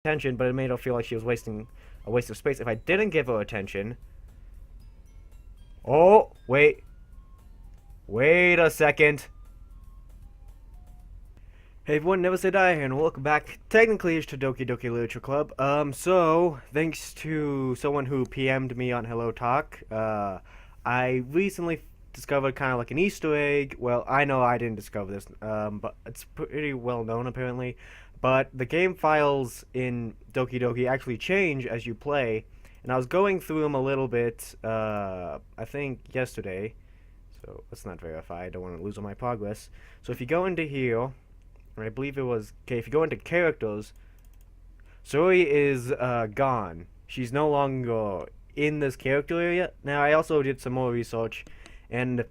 attention, but it made her feel like she was wasting a waste of space. If I didn't give her attention... Oh, wait. Wait a second. Hey everyone, never say die here, and welcome back, technically, to Doki-Doki Literature Club. So, thanks to someone who PM'd me on Hello Talk, I recently discovered kind of like an Easter egg. Well, I know I didn't discover this, but it's pretty well known apparently. But the game files in Doki-Doki actually change as you play, and I was going through them a little bit, I think yesterday. So, let's not verify, I don't want to lose all my progress. So if you go into here... I believe it was... Okay, if you go into characters, Zoe is gone. She's no longer in this character area. Now, I also did some more research, and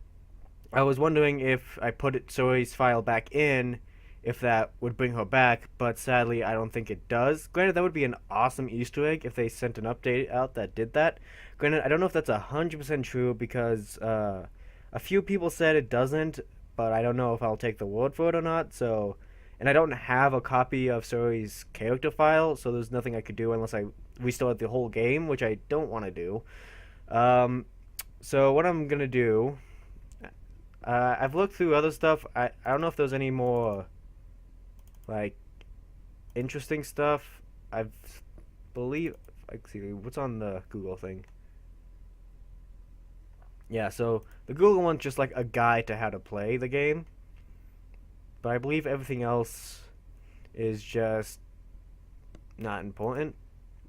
I was wondering if I put Zoe's file back in, if that would bring her back, but sadly, I don't think it does. Granted, that would be an awesome Easter egg if they sent an update out that did that. Granted, I don't know if that's 100% true, because a few people said it doesn't, but I don't know if I'll take the word for it or not, so... And I don't have a copy of Suri's character file, so there's nothing I could do unless I restart the whole game, which I don't want to do. So what I'm going to do... I've looked through other stuff. I don't know if there's any more, like, interesting stuff. I believe... Let's see, what's on the Google thing? Yeah, so the Google one's just like a guide to how to play the game. But I believe everything else is just not important.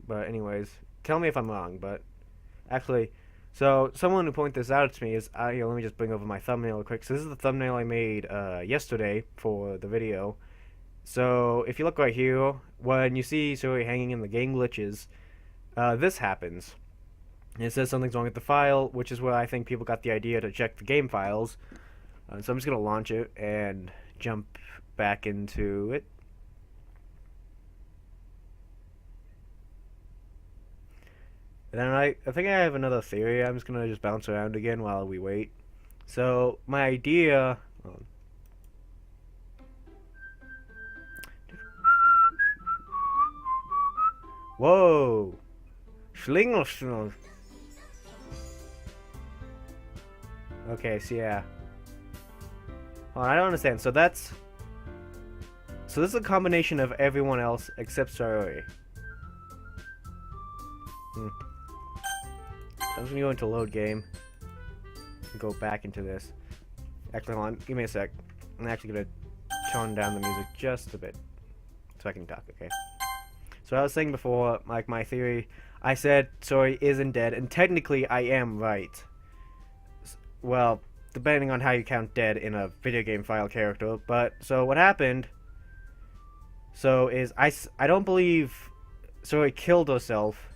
But anyways, tell me if I'm wrong. But actually, so someone who pointed this out to me is, let me just bring over my thumbnail real quick. So this is the thumbnail I made yesterday for the video. So if you look right here, when you see Suri hanging in the game glitches, this happens. And it says something's wrong with the file, which is where I think people got the idea to check the game files. So I'm just going to launch it and jump back into it. And then I think I have another theory. I'm just going to just bounce around again while we wait. So my idea... Whoa! Schlingel. Okay, so yeah. Oh, I don't understand. So this is a combination of everyone else except Sarori. I'm just gonna go into load game and go back into this. Actually, hold on. Give me a sec. I'm actually gonna tone down the music just a bit so I can talk. Okay. So I was saying before, like my theory, I said Sori isn't dead, and technically I am right. Well, depending on how you count dead in a video game file character. But, so what happened, is I don't believe Suri killed herself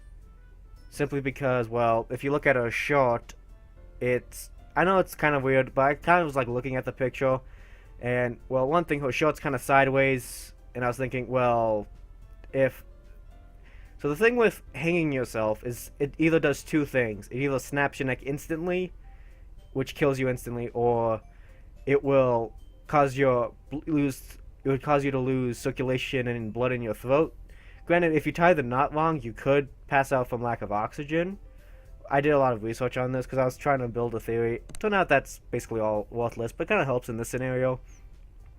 simply because, well, if you look at her short, I know it's kind of weird, but I kind of was like looking at the picture, and, well, one thing, her short's kind of sideways, and I was thinking, well, so the thing with hanging yourself is it either does two things. It either snaps your neck instantly, which kills you instantly, or it will cause you to lose circulation and blood in your throat. Granted, if you tie the knot wrong, you could pass out from lack of oxygen. I did a lot of research on this because I was trying to build a theory. Turned out that's basically all worthless, but kind of helps in this scenario.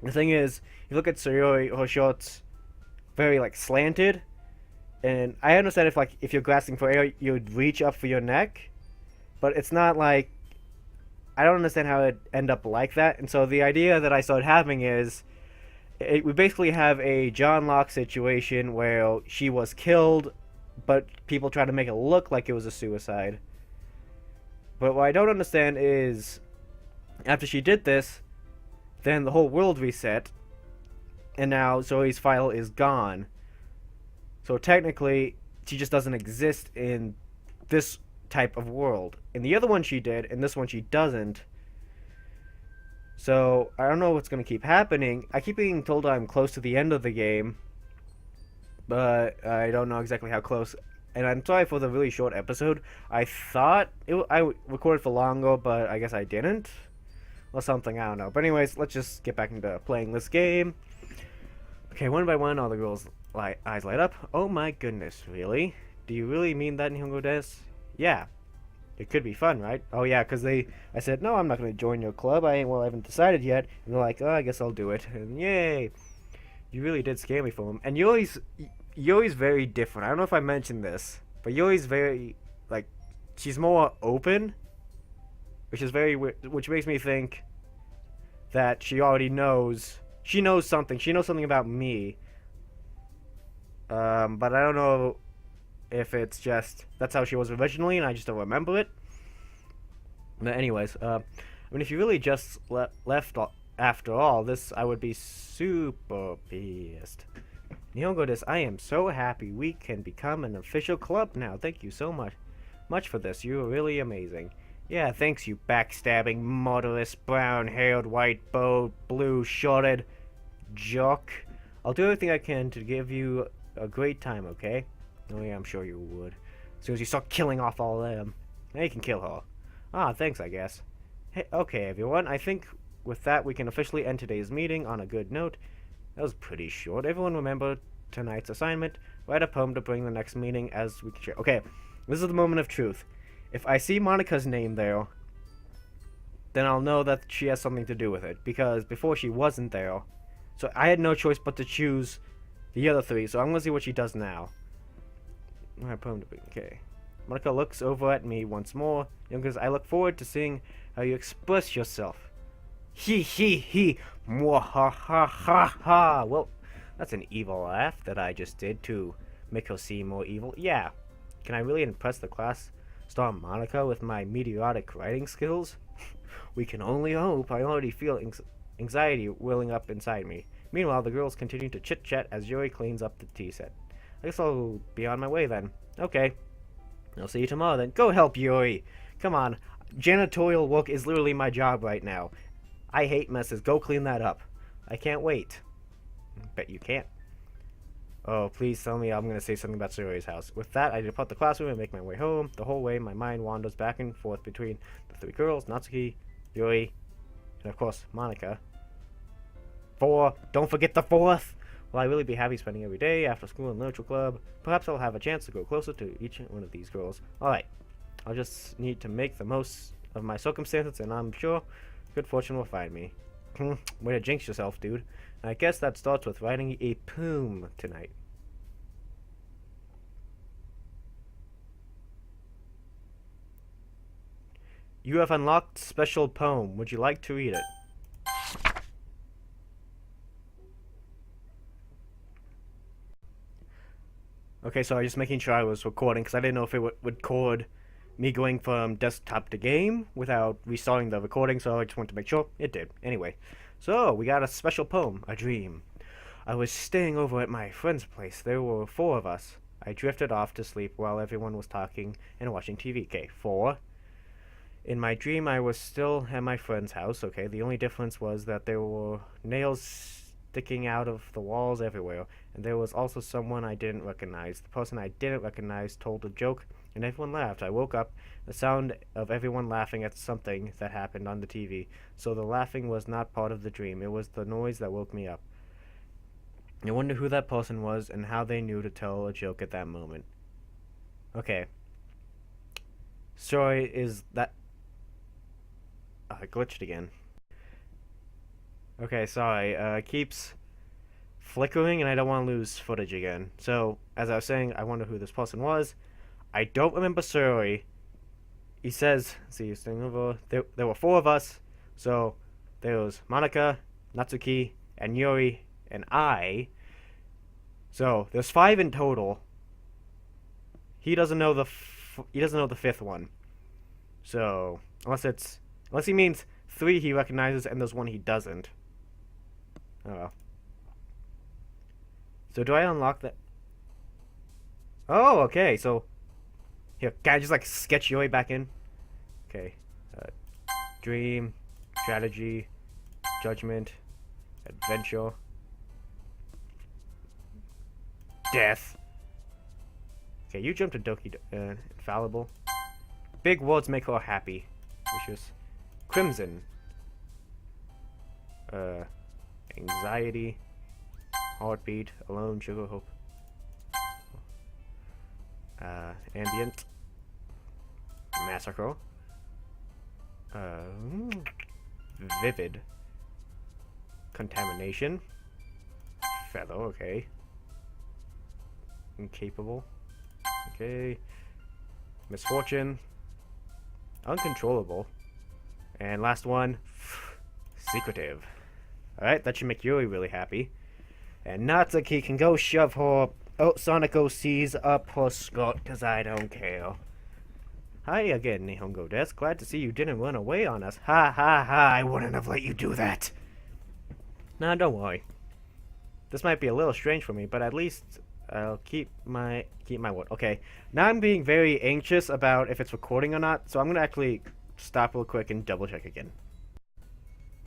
The thing is, you look at Sayori, her shorts very like slanted, and I understand if you're grasping for air, you'd reach up for your neck, but it's not like, I don't understand how it end up like that. And so the idea that I started having is we basically have a John Locke situation where she was killed, but people try to make it look like it was a suicide. But what I don't understand is after she did this, then the whole world reset, and now Zoe's file is gone. So technically, she just doesn't exist in this type of world. In the other one she did, in this one she doesn't. So I don't know what's going to keep happening. I keep being told I'm close to the end of the game, but I don't know exactly how close. And I'm sorry for the really short episode. I thought I recorded for longer, but I guess I didn't, or something, I don't know. But anyways, let's just get back into playing this game. Okay, one by one, all the girls eyes light up. Oh my goodness, really? Do you really mean that, Nihongo desu? Yeah. It could be fun, right? Oh yeah, because I said, no, I'm not going to join your club. I haven't decided yet. And they're like, oh, I guess I'll do it. And yay. You really did scare me for him. And Yuri's very different. I don't know if I mentioned this, but Yuri's very, like, she's more open, which is very weird, which makes me think that she already knows. She knows something. She knows something about me. But I don't know if it's just that's how she was originally and I just don't remember it. But anyways, I mean, if you really just left after all this, I would be super pissed. Nihongo desu, I am so happy we can become an official club now. Thank you so much for this. You are really amazing. Yeah, thanks, you backstabbing, murderous, brown-haired, white-bowed, blue-shorted jock. I'll do everything I can to give you a great time, okay? Oh yeah, I'm sure you would. As soon as you start killing off all of them. Now you can kill her. Ah, thanks, I guess. Hey, okay, everyone, I think with that we can officially end today's meeting on a good note. That was pretty short. Everyone remember tonight's assignment. Write a poem to bring the next meeting as we can share. Okay, this is the moment of truth. If I see Monika's name there, then I'll know that she has something to do with it. Because before she wasn't there. So I had no choice but to choose the other three. So I'm going to see what she does now. My poem to bring. Okay. Monika looks over at me once more. Because I look forward to seeing how you express yourself. He, ha. Well, that's an evil laugh that I just did to make her seem more evil. Yeah. Can I really impress the class star Monika with my meteoric writing skills? We can only hope. I already feel anxiety welling up inside me. Meanwhile, the girls continue to chit-chat as Yuri cleans up the tea set. I guess I'll be on my way then. Okay. I'll see you tomorrow then. Go help Yuri. Come on. Janitorial work is literally my job right now. I hate messes. Go clean that up. I can't wait. Bet you can't. Oh, please tell me I'm going to say something about Yuri's house. With that, I depart the classroom and make my way home. The whole way, my mind wanders back and forth between the three girls, Natsuki, Yuri, and of course, Monika. 4. Don't forget the 4th. Will I really be happy spending every day after school in literature club? Perhaps I'll have a chance to go closer to each one of these girls. Alright. I'll just need to make the most of my circumstances, and I'm sure good fortune will find me. Way to jinx yourself, dude. And I guess that starts with writing a poem tonight. You have unlocked special poem. Would you like to read it? Okay, so I was just making sure I was recording because I didn't know if it would record me going from desktop to game without restarting the recording, so I just wanted to make sure it did. Anyway, so we got a special poem, a dream. I was staying over at my friend's place. There were 4 of us. I drifted off to sleep while everyone was talking and watching TV. Okay, 4. In my dream, I was still at my friend's house. Okay, the only difference was that there were nails sticking out of the walls everywhere, and there was also someone I didn't recognize. The person I didn't recognize told a joke, and everyone laughed. I woke up, the sound of everyone laughing at something that happened on the TV. So the laughing was not part of the dream. It was the noise that woke me up. I wonder who that person was and how they knew to tell a joke at that moment. Okay. Story is that... I glitched again. Okay, sorry. Keeps flickering and I don't want to lose footage again. So, as I was saying, I wonder who this person was. I don't remember Suri. He says, see, he's staying over. There were 4 of us. So, there was Monika, Natsuki, and Yuri, and I. So, there's 5 in total. He doesn't know the 5th one. So, unless he means 3 he recognizes and there's 1 he doesn't. Oh well. So do I unlock that? Oh, okay. So here, can I just like sketch your way back in? Okay. Dream, strategy, judgment, adventure, death. Okay, you jump to Doki, infallible. Big words make her happy. Vicious. Crimson. Anxiety. Heartbeat. Alone. Sugar. Hope. Ambient. Massacre. Vivid. Contamination. Fellow, okay. Incapable. Okay. Misfortune. Uncontrollable. And last one. Secretive. Alright, that should make Yuri really happy. And Natsuki can go shove her Sonic OCs up her skirt, cause I don't care. Hi again, Nihongo Desk. Glad to see you didn't run away on us. Ha ha ha, I wouldn't have let you do that. Nah, don't worry. This might be a little strange for me, but at least I'll keep my word. Okay, now I'm being very anxious about if it's recording or not, so I'm gonna actually stop real quick and double check again.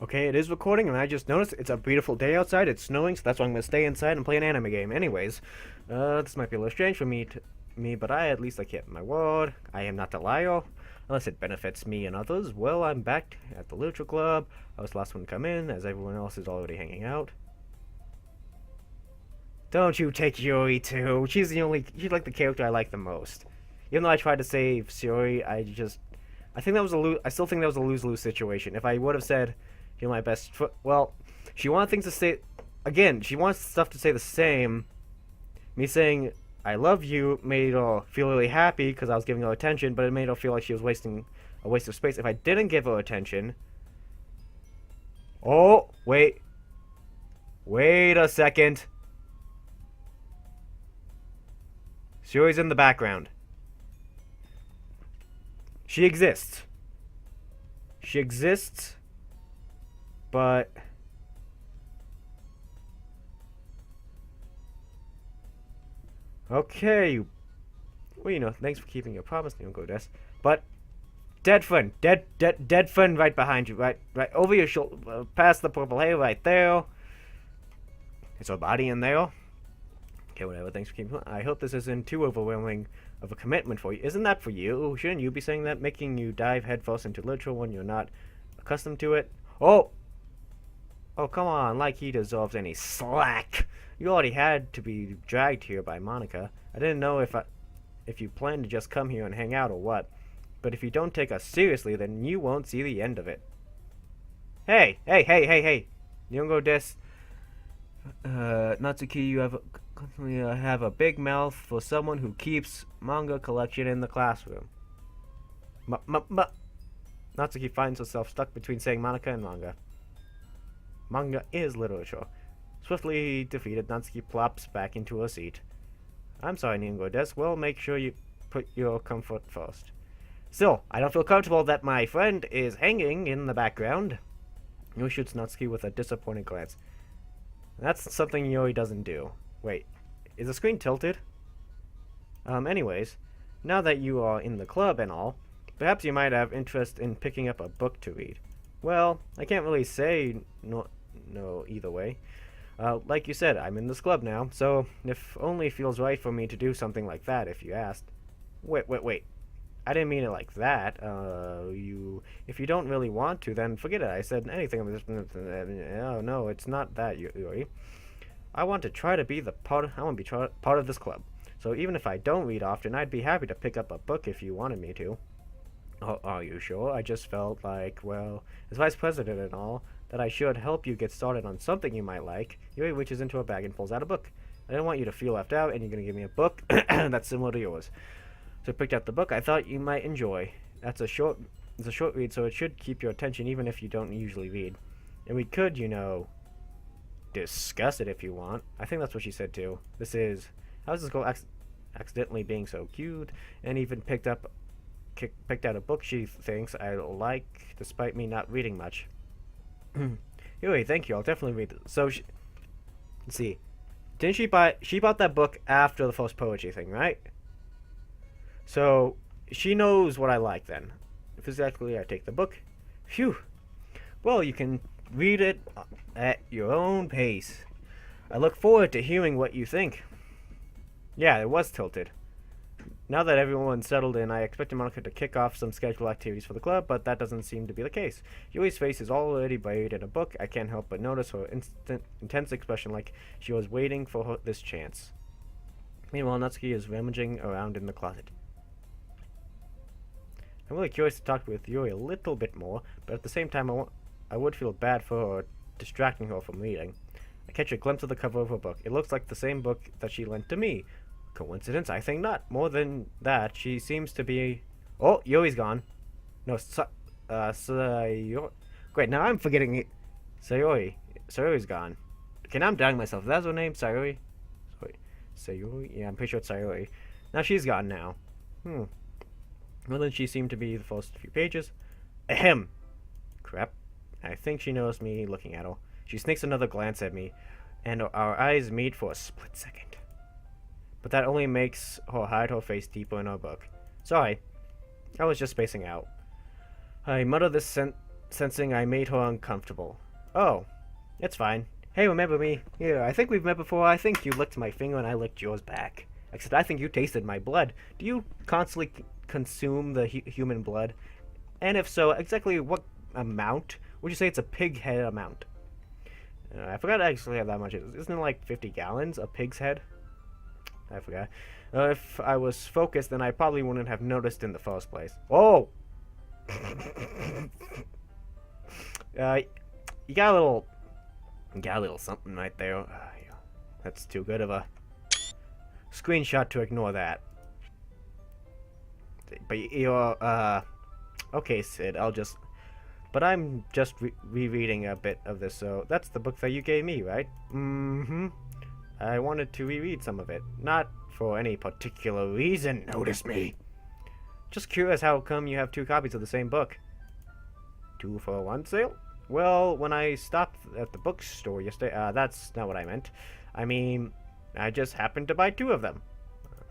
Okay, it is recording, and I just noticed it's a beautiful day outside. It's snowing, so that's why I'm gonna stay inside and play an anime game. Anyways, this might be a little strange for me, but at least I kept my word. I am not a liar, unless it benefits me and others. Well, I'm back at the Literature Club. I was the last one to come in, as everyone else is already hanging out. Don't you take Yuri too? She's like the character I like the most. Even though I tried to save Shiori, I still think that was a lose-lose situation. If I would have said, "You're my best," well, she wanted things to say. Again, she wants stuff to say the same. Me saying "I love you" made her feel really happy because I was giving her attention, but it made her feel like she was wasting a waste of space. If I didn't give her attention, oh wait a second. Shiori's in the background. She exists. She exists, but okay. Well, you know, thanks for keeping your promise, Nihongo Desu. But dead friend right behind you, right over your shoulder, past the purple hair, right there. Is her body in there? Okay, whatever, thanks for keeping. I hope this isn't too overwhelming of a commitment for you. Isn't that for you? Shouldn't you be saying that? Making you dive headfirst into literature when you're not accustomed to it? Oh, come on, like he deserves any slack. You already had to be dragged here by Monica. I didn't know if you planned to just come here and hang out or what. But if you don't take us seriously, then you won't see the end of it. Hey. Nihongo Desu. Natsuki, you have a big mouth for someone who keeps manga collection in the classroom. Natsuki finds herself stuck between saying Monica and manga. Manga is literature. Swiftly defeated, Natsuki plops back into her seat. I'm sorry, Nihongo Desu. Well, make sure you put your comfort first. Still, I don't feel comfortable that my friend is hanging in the background. Yuri shoots Natsuki with a disappointed glance. That's something Yuri doesn't do. Wait, is the screen tilted? Anyways, now that you are in the club and all, perhaps you might have interest in picking up a book to read. Well, I can't really say no either way. Like you said, I'm in this club now, so if only feels right for me to do something like that if you asked. Wait. I didn't mean it like that. If you don't really want to, then forget it. I said anything. Oh, no, it's not that, Yuri. I want to try to be part of this club. So even if I don't read often, I'd be happy to pick up a book if you wanted me to. Oh, are you sure? I just felt like, well, as vice president and all, that I should help you get started on something you might like. Yuri reaches into her bag and pulls out a book. I didn't want you to feel left out, and you're going to give me a book that's similar to yours. So I picked out the book I thought you might enjoy. It's a short read, so it should keep your attention even if you don't usually read. And we could, discuss it if you want. I think that's what she said too. How's this girl accidentally being so cute? And even picked out a book she thinks I like, despite me not reading much. Anyway, thank you. I'll definitely read it. So, let's see. Didn't she bought that book after the first poetry thing, right? So, she knows what I like then. Physically, I take the book. Phew. Well, you can read it at your own pace. I look forward to hearing what you think. Yeah, it was tilted. Now that everyone's settled in, I expected Monica to kick off some scheduled activities for the club, but that doesn't seem to be the case. Yui's face is already buried in a book. I can't help but notice her intense expression like she was waiting for this chance. Meanwhile, Natsuki is rummaging around in the closet. I'm really curious to talk with Yuri a little bit more, but at the same time, I would feel bad for her distracting her from reading. I catch a glimpse of the cover of her book. It looks like the same book that she lent to me. Coincidence? I think not. More than that, she seems to be... Oh, Yuri's gone. No, Sayori... Great, now I'm forgetting it. Sayori. Sayori's gone. Okay, now I'm doubting myself. That's her name? Sayori? Sayori? Yeah, I'm pretty sure it's Sayori. Now she's gone now. Well, then she seemed to be the first few pages. Ahem! Crap. I think she knows me looking at her. She sneaks another glance at me, and our eyes meet for a split second. But that only makes her hide her face deeper in her book. Sorry. I was just spacing out. I mutter this, sensing I made her uncomfortable. Oh. It's fine. Hey, remember me? Yeah, I think we've met before. I think you licked my finger and I licked yours back. Except I think you tasted my blood. Do you constantly consume the human blood? And if so, exactly what amount? Would you say it's a pig head amount? I forgot actually how that much is. Isn't it like 50 gallons? A pig's head? I forgot. If I was focused, then I probably wouldn't have noticed in the first place. Oh! You got a little something right there. That's too good of a screenshot to ignore that. But you're, okay, Sid, but I'm just rereading a bit of this, so that's the book that you gave me, right? I wanted to reread some of it. Not for any particular reason, notice me. Just curious how come you have 2 copies of the same book. 2 for 1 sale? Well, when I stopped at the bookstore yesterday, that's not what I meant. I mean, I just happened to buy 2 of them.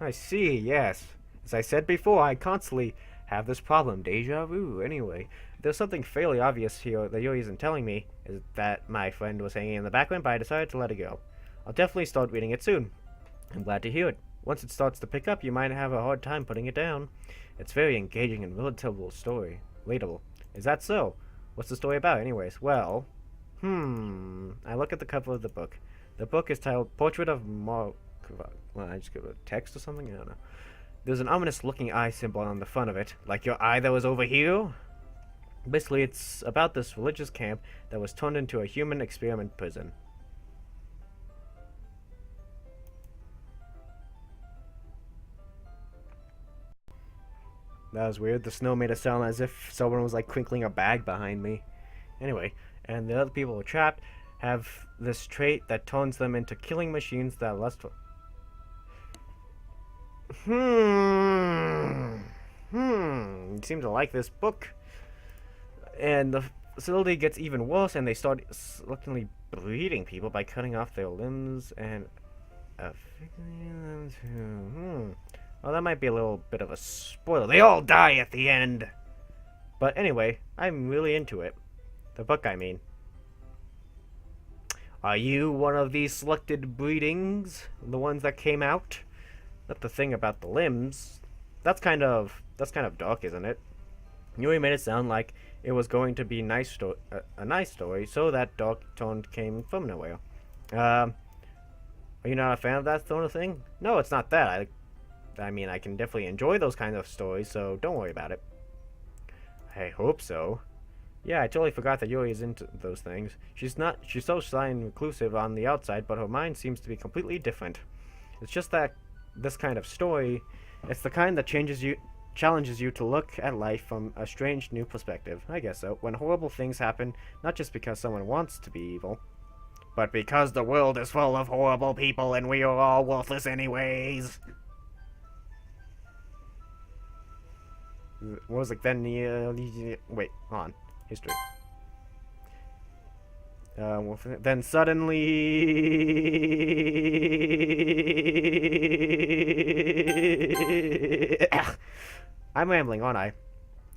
I see, yes. As I said before, I constantly have this problem, deja vu. Anyway, there's something fairly obvious here that Yuri isn't telling me, is that my friend was hanging in the background, but I decided to let it go. I'll definitely start reading it soon. I'm glad to hear it. Once it starts to pick up, you might have a hard time putting it down. It's very engaging and relatable story. Relatable. Is that so? What's the story about, anyways? Well, I look at the cover of the book. The book is titled Portrait of Well, I just give it a text or something? I don't know. There's an ominous-looking eye symbol on the front of it. Like your eye that was over here? Basically, it's about this religious camp that was turned into a human experiment prison. That was weird. The snow made it sound as if someone was like crinkling a bag behind me. Anyway, and the other people who are trapped have this trait that turns them into killing machines that lust for... You seem to like this book. And the facility gets even worse, and they start selectively bleeding people by cutting off their limbs and... Well, that might be a little bit of a spoiler. They all die at the end! But anyway, I'm really into it. The book, I mean. Are you one of these selected breedings? The ones that came out? Not the thing about the limbs. That's kind of dark, isn't it? Yuri made it sound like it was going to be a nice story, so that dark tone came from nowhere. Are you not a fan of that sort of thing? No, it's not that. I mean, I can definitely enjoy those kinds of stories, so don't worry about it. I hope so. Yeah, I totally forgot that Yuri is into those things. She's so shy and reclusive on the outside, but her mind seems to be completely different. It's just that this kind of story, it's the kind that challenges you to look at life from a strange new perspective. I guess so. When horrible things happen, not just because someone wants to be evil, but because the world is full of horrible people and we are all worthless anyways. What was it then? Wait, hold on. History. Then suddenly... I'm rambling, aren't I?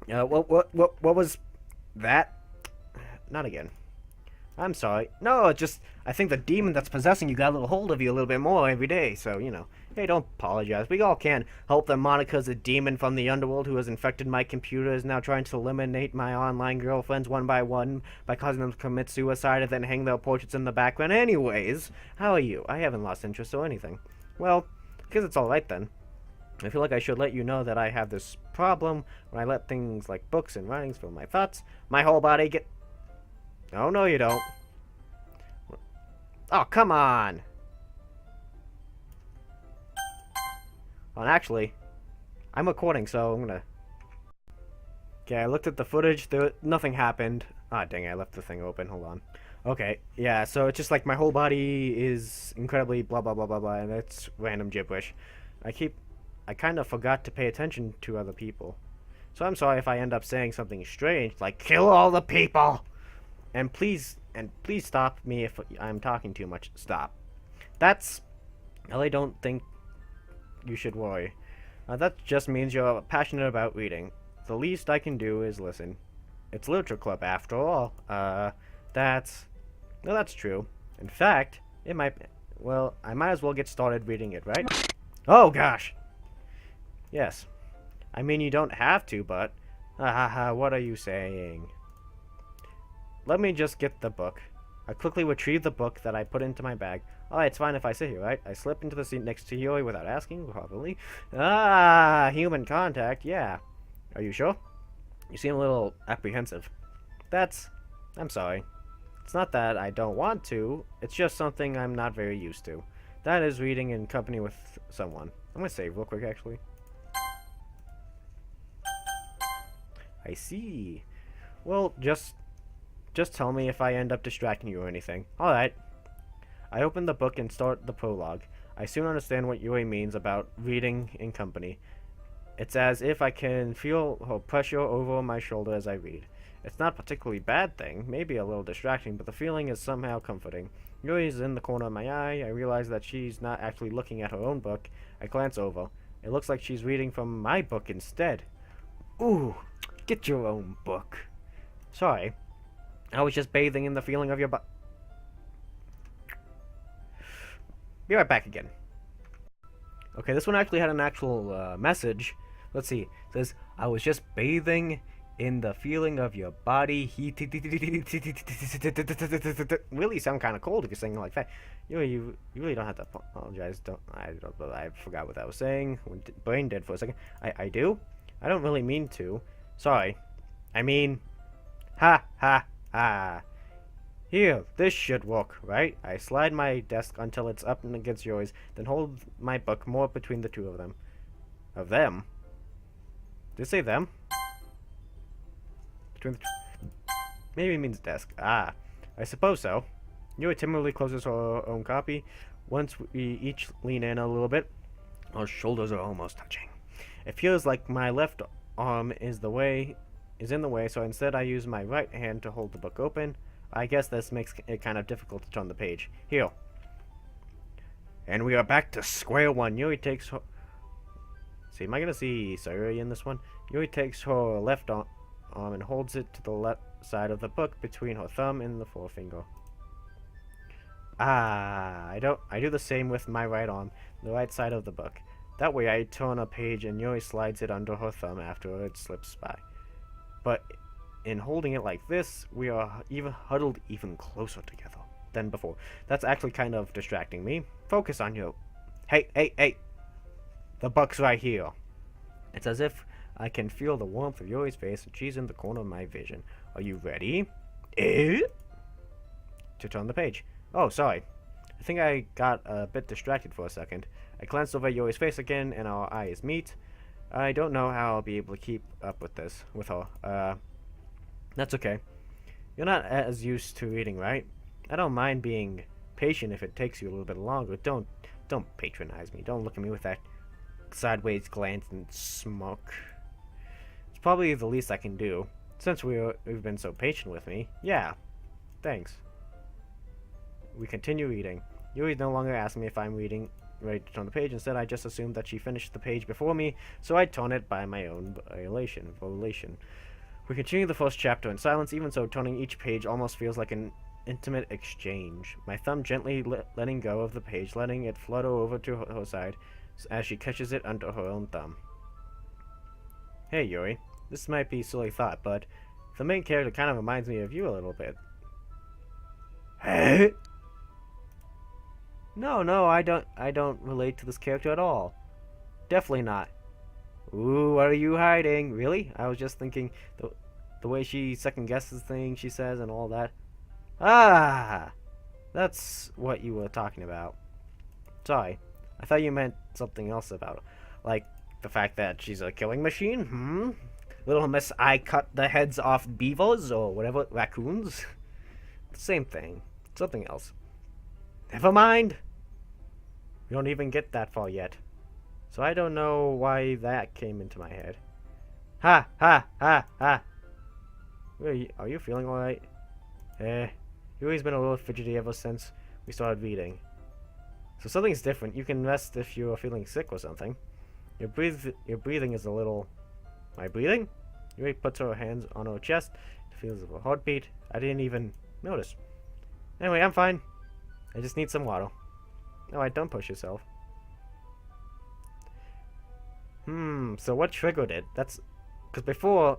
What was that? Not again. I'm sorry. No, I think the demon that's possessing you got a little hold of you a little bit more every day, so, you know. Hey, don't apologize. We all can help that Monica's a demon from the underworld who has infected my computer, is now trying to eliminate my online girlfriends one by one by causing them to commit suicide and then hang their portraits in the background. Anyways, how are you? I haven't lost interest or anything. Well, Because it's alright then. I feel like I should let you know that I have this problem when I let things like books and writings fill my thoughts. My whole body get... Oh, no you don't. Oh, come on! Well, actually, I'm recording, so I'm gonna... Okay, I looked at the footage, nothing happened. Ah, dang it, I left the thing open, hold on. Okay, yeah, so it's just like my whole body is incredibly blah blah blah blah blah, and it's random gibberish. I kind of forgot to pay attention to other people. So I'm sorry if I end up saying something strange, like, kill all the people! And please stop me if I'm talking too much. Stop. I really don't think you should worry. That just means you're passionate about reading. The least I can do is listen. It's literature club after all. That's true. In fact, I might as well get started reading it, right? Oh gosh! Yes. I mean, you don't have to, but... what are you saying? Let me just get the book. I quickly retrieve the book that I put into my bag. Oh, it's fine if I sit here, right? I slip into the seat next to Yui without asking, probably. Ah, human contact, yeah. Are you sure? You seem a little apprehensive. I'm sorry. It's not that I don't want to, it's just something I'm not very used to. That is reading in company with someone. I'm gonna save real quick, actually. I see. Well, just tell me if I end up distracting you or anything. Alright. I open the book and start the prologue. I soon understand what Yui means about reading in company. It's as if I can feel her pressure over my shoulder as I read. It's not a particularly bad thing, maybe a little distracting, but the feeling is somehow comforting. Yui is in the corner of my eye. I realize that she's not actually looking at her own book. I glance over. It looks like she's reading from my book instead. Ooh, get your own book. Sorry. I was just bathing in the feeling of your butt. Be right back again. Okay, this one actually had an actual message. Let's see. It says, I was just bathing in the feeling of your body. Really sound kind of cold if you're saying it like that. You really don't have to apologize. I forgot what I was saying. Went brain dead for a second. I do? I don't really mean to. Sorry. I mean, ha ha ha. Here, this should work, right? I slide my desk until it's up and against yours, then hold my book more between the two of them. Of them? Did it say them? Between the maybe it means desk. Ah, I suppose so. Yui timidly closes her own copy. Once we each lean in a little bit, our shoulders are almost touching. It feels like my left arm is in the way, so instead I use my right hand to hold the book open. I guess this makes it kind of difficult to turn the page. Here. And we are back to square one. Yui takes her... See, am I going to see Sayuri in this one? Yui takes her left arm and holds it to the left side of the book between her thumb and the forefinger. Ah, I do the same with my right arm, the right side of the book. That way I turn a page and Yui slides it under her thumb after it slips by. But in holding it like this, we are huddled even closer together than before. That's actually kind of distracting me. Focus on you. Hey! The book's right here. It's as if I can feel the warmth of Yuri's face and she's in the corner of my vision. Are you ready? To turn the page. Oh, sorry. I think I got a bit distracted for a second. I glanced over at Yuri's face again and our eyes meet. I don't know how I'll be able to keep up with her. That's okay. You're not as used to reading, right? I don't mind being patient if it takes you a little bit longer. Don't patronize me. Don't look at me with that sideways glance and smirk. It's probably the least I can do, since we've been so patient with me. Yeah, thanks. We continue reading. Yuri no longer asks me if I'm ready to turn the page. Instead, I just assumed that she finished the page before me, so I turn it by my own volition. We continue the first chapter in silence. Even so, turning each page almost feels like an intimate exchange. My thumb gently letting go of the page, letting it flutter over to her side as she catches it under her own thumb. Hey, Yuri. This might be a silly thought, but the main character kind of reminds me of you a little bit. Hey? No, I don't relate to this character at all. Definitely not. Ooh, what are you hiding? Really? I was just thinking the way she second guesses things she says and all that. Ah, that's what you were talking about. Sorry. I thought you meant something else about it. Like the fact that she's a killing machine? Little Miss I cut the heads off beavers or whatever, raccoons? Same thing. Something else. Never mind. We don't even get that far yet. So I don't know why that came into my head. Ha! Ha! Ha! Ha! Are you feeling alright? You've always been a little fidgety ever since we started reading. So something's different. You can rest if you are feeling sick or something. Your breathing is a little... My breathing? Yuri puts her hands on her chest. It feels a heartbeat. I didn't even notice. Anyway, I'm fine. I just need some water. Alright, don't push yourself. So what triggered it? That's... Because before,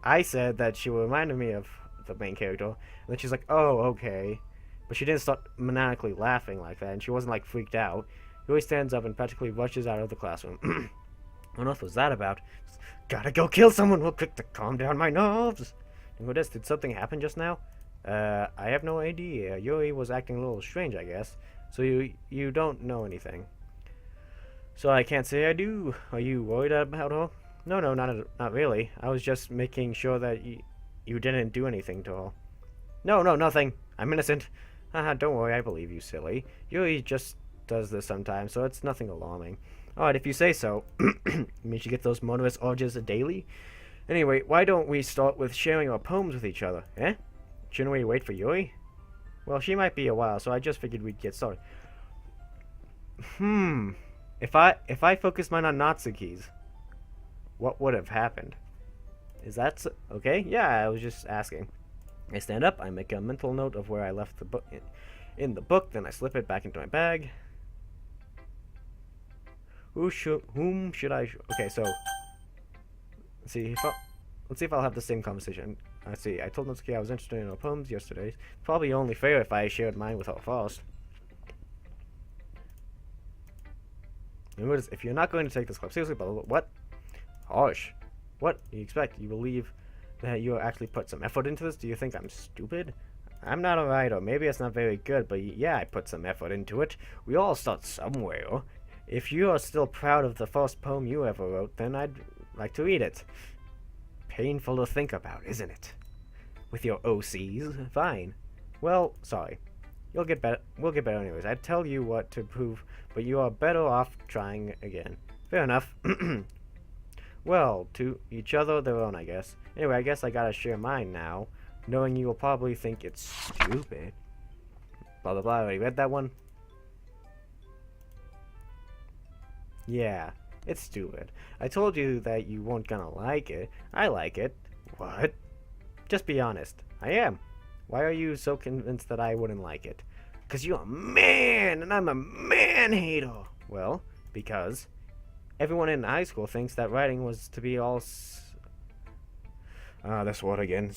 I said that she reminded me of the main character. And then she's like, oh, okay. But she didn't start maniacally laughing like that, and she wasn't, like, freaked out. Yuri stands up and practically rushes out of the classroom. What on earth was that about? Gotta go kill someone real quick to calm down my nerves. And what is, did something happen just now? I have no idea. Yuri was acting a little strange, I guess. So you don't know anything. So I can't say I do. Are you worried about her? No, not really. I was just making sure that you didn't do anything to her. No, nothing. I'm innocent. Haha, don't worry, I believe you, silly. Yuri just does this sometimes, so it's nothing alarming. Alright, if you say so. Means you get those murderous urges daily? Anyway, why don't we start with sharing our poems with each other, eh? Shouldn't we wait for Yuri? Well, she might be a while, so I just figured we'd get started. If I focused mine on Natsuki's, what would have happened? Is that okay? Yeah, I was just asking. I stand up, I make a mental note of where I left the book in the book, then I slip it back into my bag. Whom should I... Okay, so... Let's see if I'll have the same conversation. Let's see, I told Natsuki I was interested in her poems yesterday. Probably only fair if I shared mine with her first. If you're not going to take this club seriously, but what? Harsh. What do you expect? You believe that you actually put some effort into this? Do you think I'm stupid? I'm not a writer. Maybe it's not very good, but yeah, I put some effort into it. We all start somewhere. If you are still proud of the first poem you ever wrote, then I'd like to read it. Painful to think about, isn't it? With your OCs? Fine. Well, sorry. You'll get better. We'll get better anyways. I'd tell you what to prove, but you are better off trying again. Fair enough. Well, to each other their own, I guess. Anyway, I guess I gotta share mine now, knowing you will probably think it's stupid. Blah blah blah. Already read that one? Yeah, it's stupid. I told you that you weren't gonna like it. I like it. What? Just be honest. I am. Why are you so convinced that I wouldn't like it? 'Cause you're a man, and I'm a man-hater. Well, because everyone in high school thinks that writing was to be all... this word again.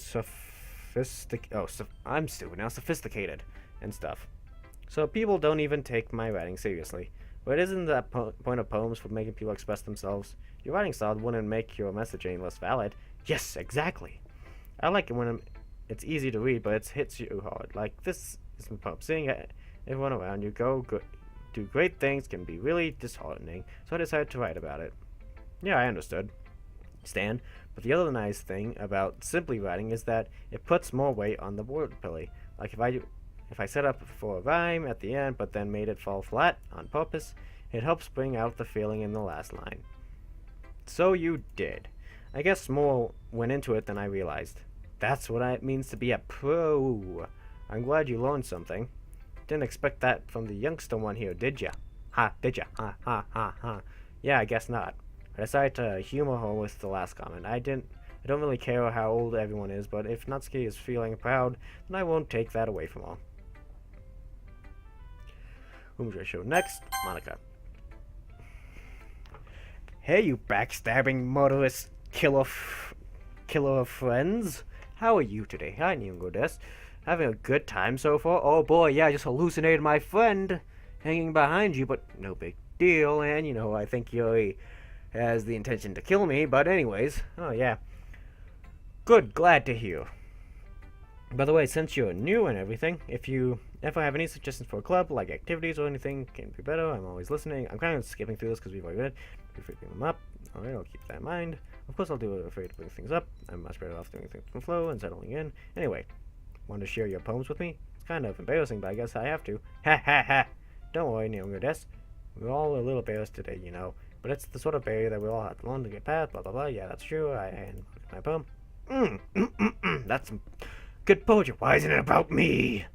I'm stupid now. Sophisticated and stuff. So people don't even take my writing seriously. But isn't that point of poems for making people express themselves? Your writing style wouldn't make your message any less valid. Yes, exactly. I like it when it's easy to read, but it hits you hard. Like, this is my poem. Seeing everyone around you do great things can be really disheartening, so I decided to write about it. Yeah, I understood, Stan. But the other nice thing about simply writing is that it puts more weight on the wordplay. Like, if I set up for a rhyme at the end, but then made it fall flat on purpose, it helps bring out the feeling in the last line. So you did. I guess more went into it than I realized. That's what it means to be a pro. I'm glad you learned something. Didn't expect that from the youngster one here, did ya? Ha, did ya? Ha, ha, ha, ha. Yeah, I guess not. I decided to humor her with the last comment. I don't really care how old everyone is, but if Natsuki is feeling proud, then I won't take that away from her. Whom should I show next? Monica. Hey, you backstabbing, murderous killer of friends. How are you today? Hi, Nyungo desu. Having a good time so far? Oh boy, yeah, I just hallucinated my friend hanging behind you, but no big deal. And, I think Yuri has the intention to kill me, but anyways. Oh, yeah. Good, glad to hear. By the way, since you're new and everything, if you ever have any suggestions for a club, like activities or anything, can be better, I'm always listening. I'm kind of skipping through this because we've already read it. Feel free to bring them up. Alright, I'll keep that in mind. Of course, I'll do it afraid to bring things up. I'm much better off doing things from flow and settling in. Anyway, want to share your poems with me? It's kind of embarrassing, but I guess I have to. Ha ha ha! Don't worry, Neil Des. We're all a little bears today, But it's the sort of barrier that we all have to learn to get past, blah blah blah. Yeah, that's true. And my poem. That's good poetry. Why isn't it about me?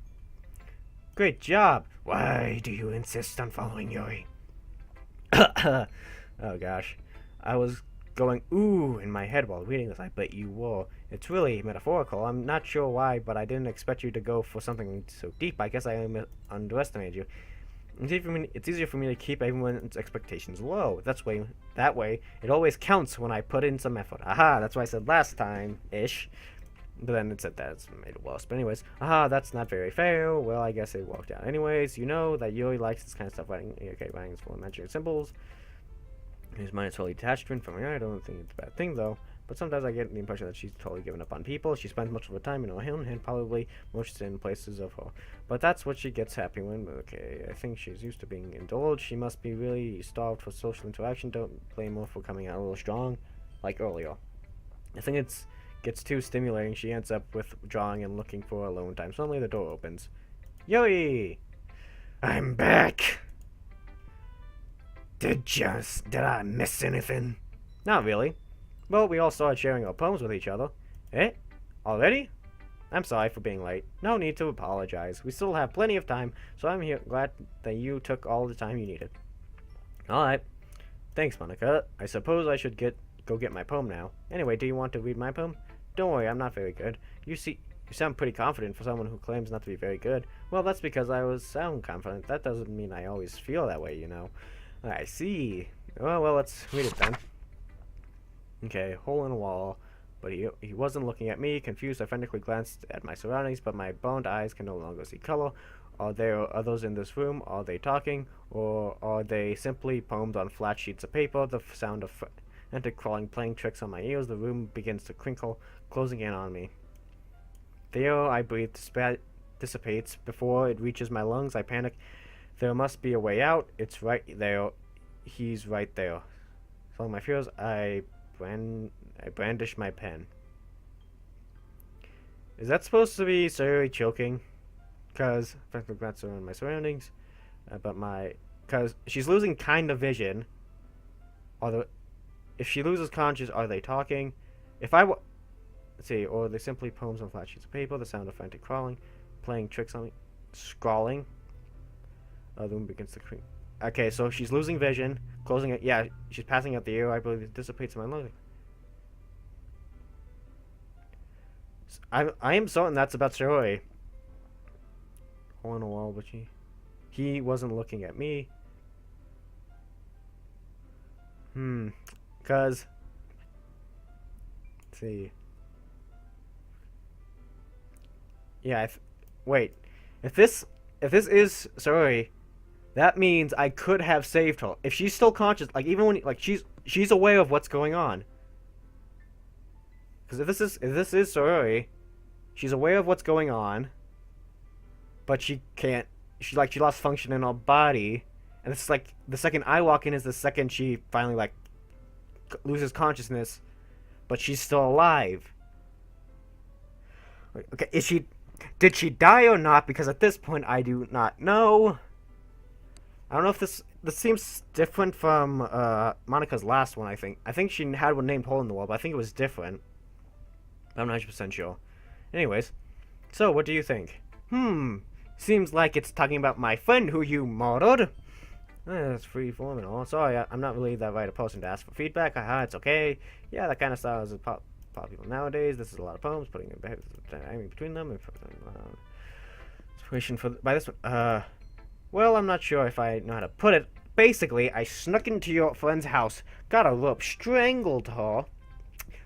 Great job. Why do you insist on following Yuri? Oh gosh. I was going ooh in my head while reading this. I bet you were. It's really metaphorical. I'm not sure why, but I didn't expect you to go for something so deep. I guess I underestimated you. It's easier for me to keep everyone's expectations low. That way, it always counts when I put in some effort. Aha, that's what I said last time-ish. But then it said that it's made it worse. But anyways, aha, that's not very fair. Well, I guess it worked out. Anyways, you know that Yuri likes this kind of stuff. Writing is full of imaginary symbols. His mind is totally detached from me. I don't think it's a bad thing, though. But sometimes I get the impression that she's totally given up on people. She spends much of her time in her own and probably most in places of her. But that's what she gets happy when. Okay, I think she's used to being indulged. She must be really starved for social interaction. Don't blame her for coming out a little strong, like earlier. I think it gets too stimulating. She ends up withdrawing and looking for alone time. Suddenly the door opens. Yoi! I'm back! Did I miss anything? Not really. Well, we all started sharing our poems with each other. Eh? Already? I'm sorry for being late. No need to apologize. We still have plenty of time, so I'm glad that you took all the time you needed. Alright. Thanks, Monica. I suppose I should go get my poem now. Anyway, do you want to read my poem? Don't worry, I'm not very good. You sound pretty confident for someone who claims not to be very good. Well, that's because I sound confident. That doesn't mean I always feel that way, I see. Oh, well, let's read it then. Okay, hole in a wall. But he wasn't looking at me. Confused, I frantically glanced at my surroundings, but my boned eyes can no longer see color. Are there others in this room? Are they talking? Or are they simply poems on flat sheets of paper? The sound of frantic crawling playing tricks on my ears. The room begins to crinkle, closing in on me. The air I breathe dissipates. Before it reaches my lungs, I panic. There must be a way out. It's right there. He's right there. Following my fears, I brandish my pen. Is that supposed to be Sayuri choking? Because, frankly, that's around my surroundings. Because she's losing kind of vision. If she loses conscious, are they talking? Let's see, or are they simply poems on flat sheets of paper? The sound of frantic crawling, playing tricks on me, scrawling. The room begins to creep. Okay, so she's losing vision, closing it. Yeah, she's passing out the air. I believe it dissipates in my lungs. I am certain that's about Sayuri. Hole in a wall, but he wasn't looking at me. Cause let's see. Yeah, wait. If this is Sayuri, that means I could have saved her. If she's still conscious, like even when she's aware of what's going on. Because if this is Sayuri, she's aware of what's going on, but she can't. She lost function in her body, and it's like the second I walk in is the second she finally loses consciousness, but she's still alive. Okay, did she die or not? Because at this point I do not know. I don't know if this seems different from Monica's last one. I think she had one named Hole in the Wall, but I think it was different. I'm not 100% sure. Anyways, so what do you think? Seems like it's talking about my friend who you murdered. That's free form and all. Sorry, I'm not really that right a person to ask for feedback. Haha, it's okay. Yeah, that kind of style is popular nowadays. This is a lot of poems, putting in between them. Inspiration by this one. Well, I'm not sure if I know how to put it. Basically, I snuck into your friend's house, got a rope, strangled her,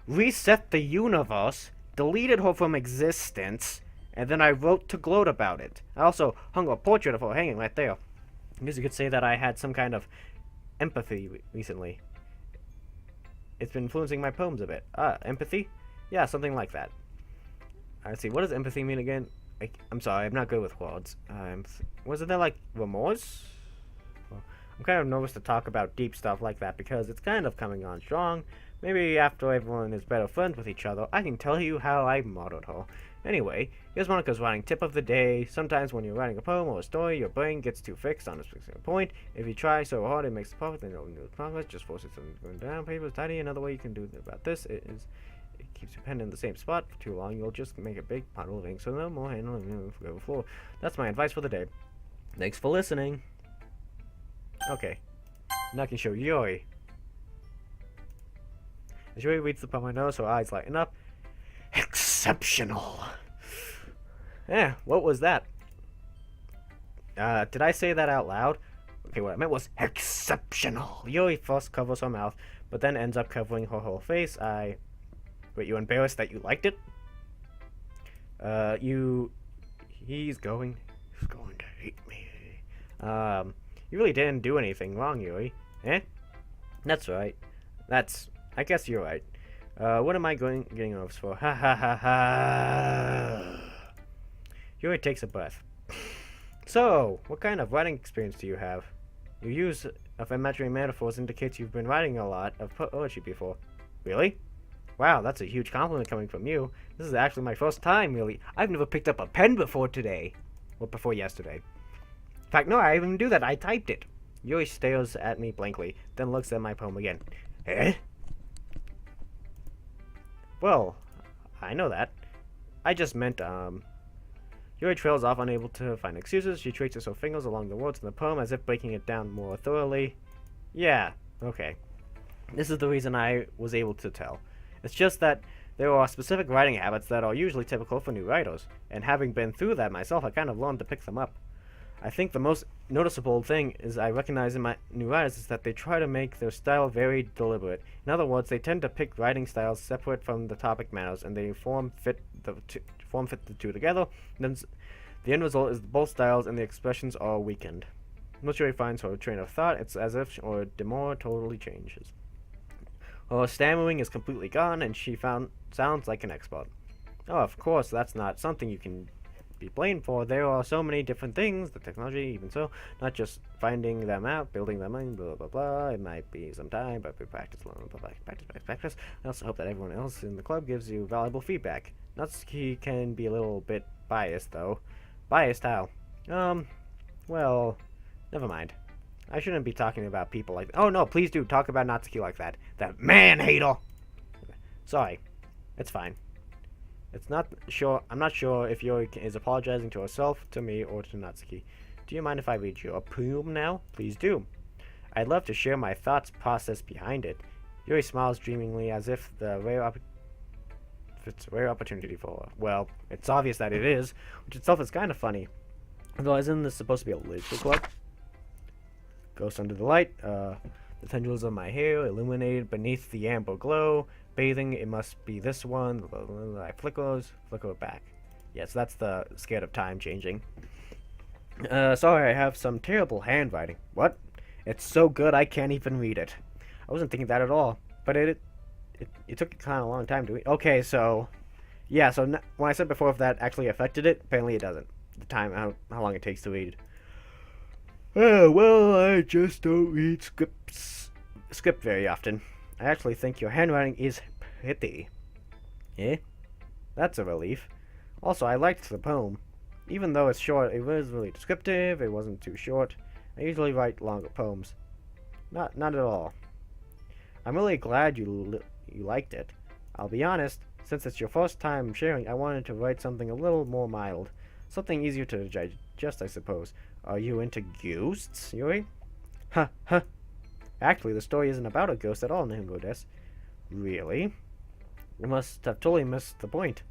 reset the universe, deleted her from existence, and then I wrote to gloat about it. I also hung a portrait of her hanging right there. I guess you could say that I had some kind of empathy recently. It's been influencing my poems a bit. Empathy? Yeah, something like that. Let's see, what does empathy mean again? I'm sorry, I'm not good with words. Wasn't there like remorse? Well, I'm kind of nervous to talk about deep stuff like that because it's kind of coming on strong. Maybe after everyone is better friends with each other, I can tell you how I murdered her. Anyway, here's Monica's writing tip of the day. Sometimes when you're writing a poem or a story, your brain gets too fixed on a specific point. If you try so hard, it makes it perfect, then you'll lose progress. Just force it going down. Paper is tidy. Another way you can do about this is it keeps your pen in the same spot for too long. You'll just make a big puddle of ink, so no more handling the floor. That's my advice for the day. Thanks for listening. Okay, now I can show Yuri. As Yuri reads the poem I know, so her eyes lighten up. Exceptional. Yeah, what was that? Did I say that out loud? Okay, what I meant was exceptional. Yuri first covers her mouth, but then ends up covering her whole face. Wait, you embarrassed that you liked it? He's going to hate me. You really didn't do anything wrong, Yuri. Eh? That's right. I guess you're right. What am I getting nervous for? Ha ha ha ha. Yuri takes a breath. So, what kind of writing experience do you have? Your use of imaginary metaphors indicates you've been writing a lot of poetry before. Really? Wow, that's a huge compliment coming from you. This is actually my first time, really. I've never picked up a pen before today. Well, before yesterday. In fact, no, I didn't even do that. I typed it. Yuri stares at me blankly, then looks at my poem again. Eh? Well, I know that. I just meant, Yuri trails off, unable to find excuses. She traces her fingers along the words in the poem as if breaking it down more thoroughly. Yeah, okay. This is the reason I was able to tell. It's just that there are specific writing habits that are usually typical for new writers, and having been through that myself, I kind of learned to pick them up. I think the most noticeable thing is I recognize in my new writers is that they try to make their style very deliberate. In other words, they tend to pick writing styles separate from the topic matters, and they form fit the two together. And then the end result is both styles and the expressions are weakened. Once Yuri finds her train of thought, it's as if her demur totally changes. Her stammering is completely gone, and she sounds like an expert. Oh, of course, that's not something you can be blamed for. There are so many different things, the technology, even so, not just finding them out, building them in, blah, blah, blah. It might be some time, but we practice, practice. I also hope that everyone else in the club gives you valuable feedback. Natsuki can be a little bit biased, though. Biased how? Well, never mind. I shouldn't be talking about people like that. Oh, no, please do talk about Natsuki like that. That man-hater! Sorry. It's fine. I'm not sure if Yuri is apologizing to herself, to me, or to Natsuki. Do you mind if I read your poem now? Please do. I'd love to share my thoughts process behind it. Yuri smiles dreamingly as if it's a rare opportunity for her. Well, it's obvious that it is, which itself is kind of funny. Although, isn't this supposed to be a literature club? Ghost under the light. The tendrils of my hair illuminated beneath the amber glow. Bathing, it must be this one. I flicker it back. Yes, that's the scared of time changing. Sorry, I have some terrible handwriting. What? It's so good I can't even read it. I wasn't thinking that at all, but it took kind of a long time to read. Okay, so yeah, so when I said before if that actually affected it, apparently it doesn't. The time, how long it takes to read. Well, I just don't read script very often. I actually think your handwriting is pretty. Eh? That's a relief. Also, I liked the poem. Even though it's short, it was really descriptive, it wasn't too short. I usually write longer poems. Not at all. I'm really glad you liked it. I'll be honest, since it's your first time sharing, I wanted to write something a little more mild. Something easier to digest, I suppose. Are you into ghosts, Yuri? Huh. Actually, the story isn't about a ghost at all, Nimbo-des. Really? You must have totally missed the point.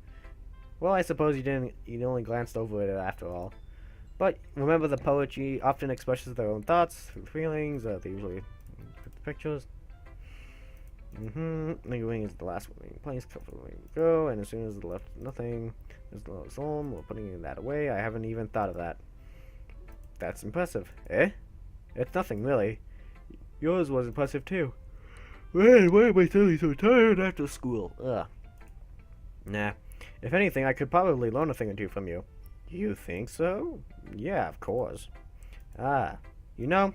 Well, I suppose you only glanced over it after all. But remember, the poetry often expresses their own thoughts through feelings. They usually put the pictures. Lingering is the last one in place. Comfortably go, and as soon as the left nothing, there's the lowest home. We're putting that away. I haven't even thought of that. That's impressive. Eh? It's nothing, really. Yours was impressive, too. Why am I suddenly so tired after school? Ugh. Nah. If anything, I could probably learn a thing or two from you. You think so? Yeah, of course. Ah. You know,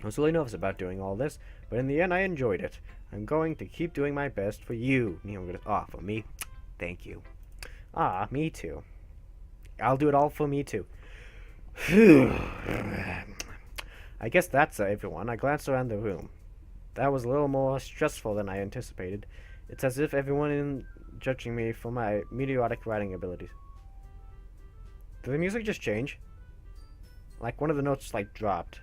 I was really nervous about doing all this, but in the end I enjoyed it. I'm going to keep doing my best for you. For me? Thank you. Ah, me too. I'll do it all for me too. I guess that's everyone. I glanced around the room. That was a little more stressful than I anticipated. It's as if everyone is judging me for my meteoric writing abilities. Did the music just change? Like one of the notes dropped.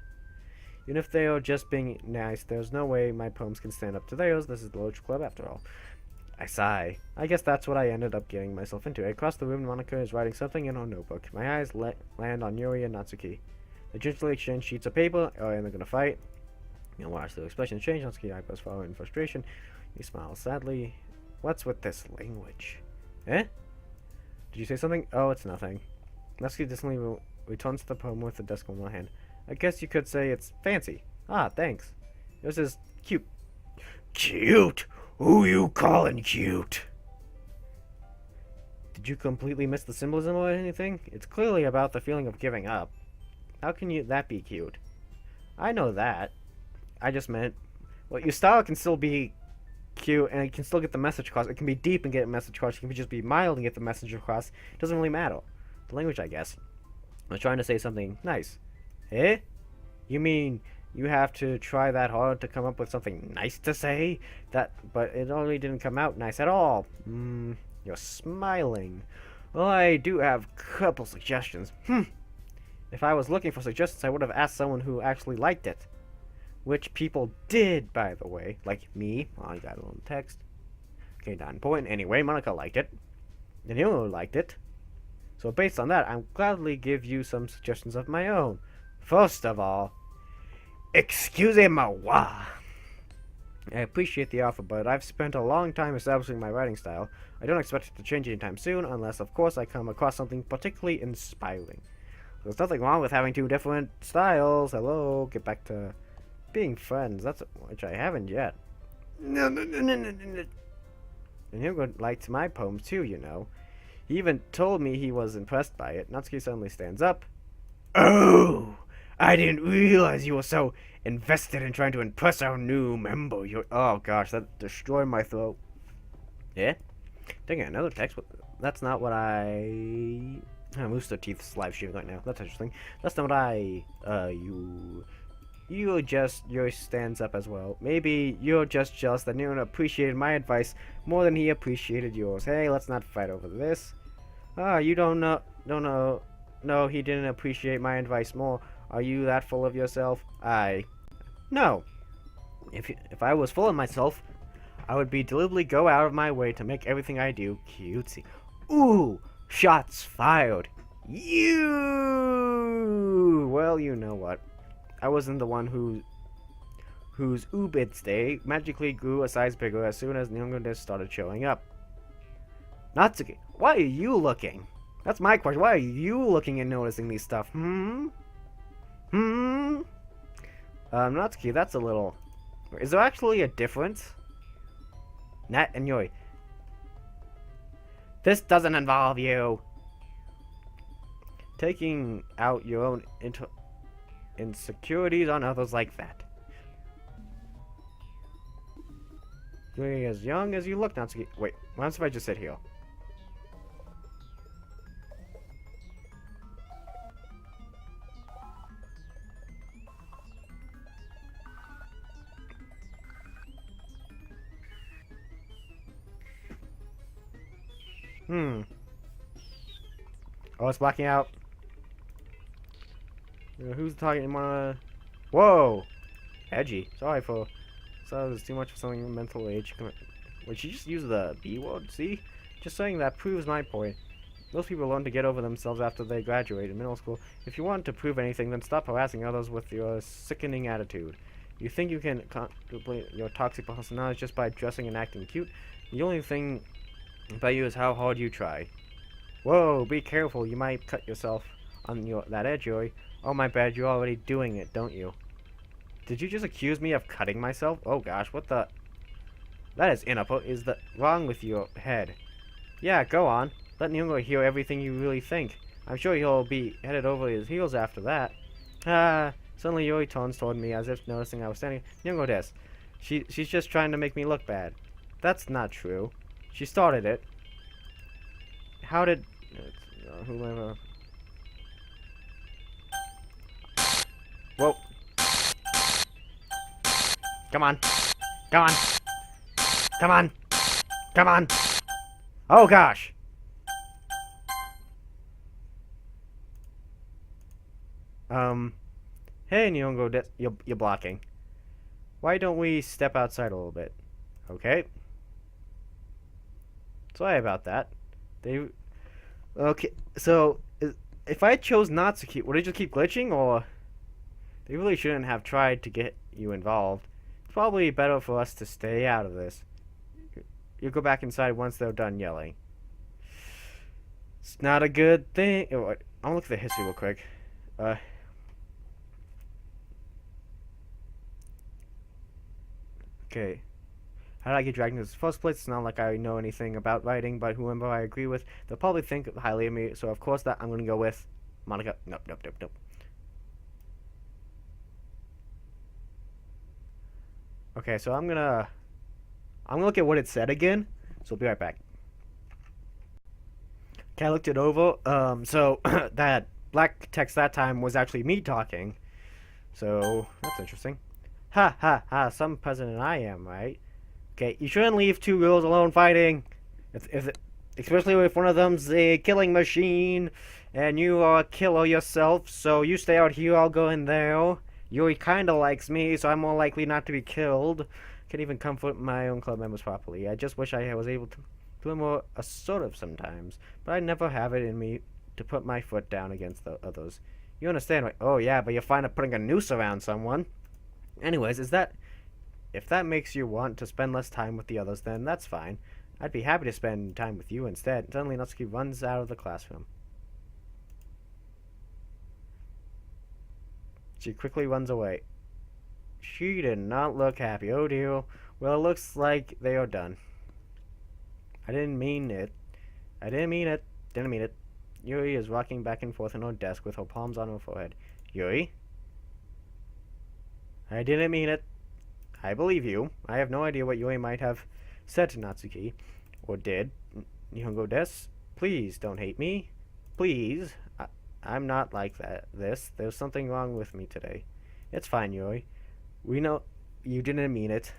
Even if they are just being nice, there's no way my poems can stand up to theirs. This is the Literature Club after all. I sigh. I guess that's what I ended up getting myself into. Across the room, Monica is writing something in her notebook. My eyes land on Yuri and Natsuki. They gingerly exchange sheets of paper, and they're gonna fight. You'll watch their expressions change. Natsuki eyebrows follow in frustration. He smiles sadly. What's with this language? Eh? Did you say something? Oh, it's nothing. Natsuki distantly returns to the poem with the desk in one hand. I guess you could say it's fancy. Ah, thanks. Yours is cute. Cute? Who you calling cute? Did you completely miss the symbolism or anything? It's clearly about the feeling of giving up. How can that be cute? I know that. I just meant, well, your style can still be cute and it can still get the message across. It can be deep and get the message across. It can just be mild and get the message across. It doesn't really matter. The language, I guess. I was trying to say something nice. Eh? You mean you have to try that hard to come up with something nice to say? But it only didn't come out nice at all. You're smiling. Well, I do have a couple suggestions. If I was looking for suggestions, I would have asked someone who actually liked it. Which people did, by the way. Like me. Oh, I got a little text. Okay, not important. Anyway, Monica liked it. And you liked it. So based on that, I'll gladly give you some suggestions of my own. First of all, excusez-moi. I appreciate the offer, but I've spent a long time establishing my writing style. I don't expect it to change anytime soon, unless, of course, I come across something particularly inspiring. There's nothing wrong with having two different styles. Hello, get back to being friends. That's which I haven't yet. No. And Hugo liked my poems too, you know. He even told me he was impressed by it. Natsuki suddenly stands up. Oh! I didn't realize you were so invested in trying to impress our new member. Oh gosh, that destroyed my throat. Yeah? Dang it, another text. That's not what I... Rooster Teeth's live stream right now. That's interesting. That's not what yours stands up as well. Maybe you're just jealous that Newton appreciated my advice more than he appreciated yours. Hey, let's not fight over this. You don't know. No, he didn't appreciate my advice more. Are you that full of yourself? No. If I was full of myself, I would be deliberately go out of my way to make everything I do cutesy. Ooh, shots fired. Well, you know what. I wasn't the one whose Ubits Day magically grew a size bigger as soon as Nyongo started showing up. Natsuki, why are you looking? That's my question. Why are you looking and noticing these stuff? Natsuki, that's a little... Is there actually a difference? Nat and Yuri. This doesn't involve you. Taking out your own insecurities on others like that. You're as young as you look, Natsuki. Wait, what if I just sit here? Oh, it's blacking out. Who's talking? Whoa! Edgy. Sorry for... So there's too much for something mental age. Wait, you just use the B word? See? Just saying that proves my point. Most people learn to get over themselves after they graduate in middle school. If you want to prove anything, then stop harassing others with your sickening attitude. You think you can contemplate your toxic personality just by dressing and acting cute? The only thing about you is how hard you try. Whoa, be careful. You might cut yourself on that edge, Yuri. Oh, my bad. You're already doing it, don't you? Did you just accuse me of cutting myself? Oh, gosh. What the... That is inappropriate. Is that wrong with your head? Yeah, go on. Let Nyungo hear everything you really think. I'm sure he'll be headed over his heels after that. Ah, suddenly Yuri turns toward me as if noticing I was standing. Nyungo des. She's just trying to make me look bad. That's not true. She started it. How did... whoever... Whoa. Come on. Come on. Come on. Come on. Oh, gosh. Hey, Nyungo, you're blocking. Why don't we step outside a little bit? Okay. Sorry about that. Okay, so, if I chose not to keep... Would it just keep glitching, or... They really shouldn't have tried to get you involved. It's probably better for us to stay out of this. You go back inside once they're done yelling. It's not a good thing. Oh, I'll look at the history real quick. Okay. How did I get dragged into this first place? It's not like I know anything about writing, but whoever I agree with, they'll probably think highly of me. So of course that I'm gonna go with Monica. Nope. Okay, so I'm gonna look at what it said again. So I'll be right back. Okay, I looked it over. So that black text that time was actually me talking. So that's interesting. Ha ha ha! Some president I am, right? Okay, you shouldn't leave two girls alone fighting. Especially if one of them's a killing machine, and you are a killer yourself. So you stay out here. I'll go in there. Yuri kinda likes me, so I'm more likely not to be killed. Can't even comfort my own club members properly. I just wish I was able to be more assertive sometimes, but I never have it in me to put my foot down against the others. You understand, right? Oh yeah, but you're fine at putting a noose around someone. Anyways, if that makes you want to spend less time with the others, then that's fine. I'd be happy to spend time with you instead. Suddenly Natsuki runs out of the classroom. She quickly runs away. She did not look happy. Oh dear. Well, it looks like they are done. I didn't mean it. Didn't mean it. Yuri is rocking back and forth on her desk with her palms on her forehead. Yuri? I didn't mean it. I believe you. I have no idea what Yuri might have said to Natsuki. Or did. Nihongo des? Please don't hate me. Please. I'm not like that. There's something wrong with me today. It's fine, Yuri. We know you didn't mean it.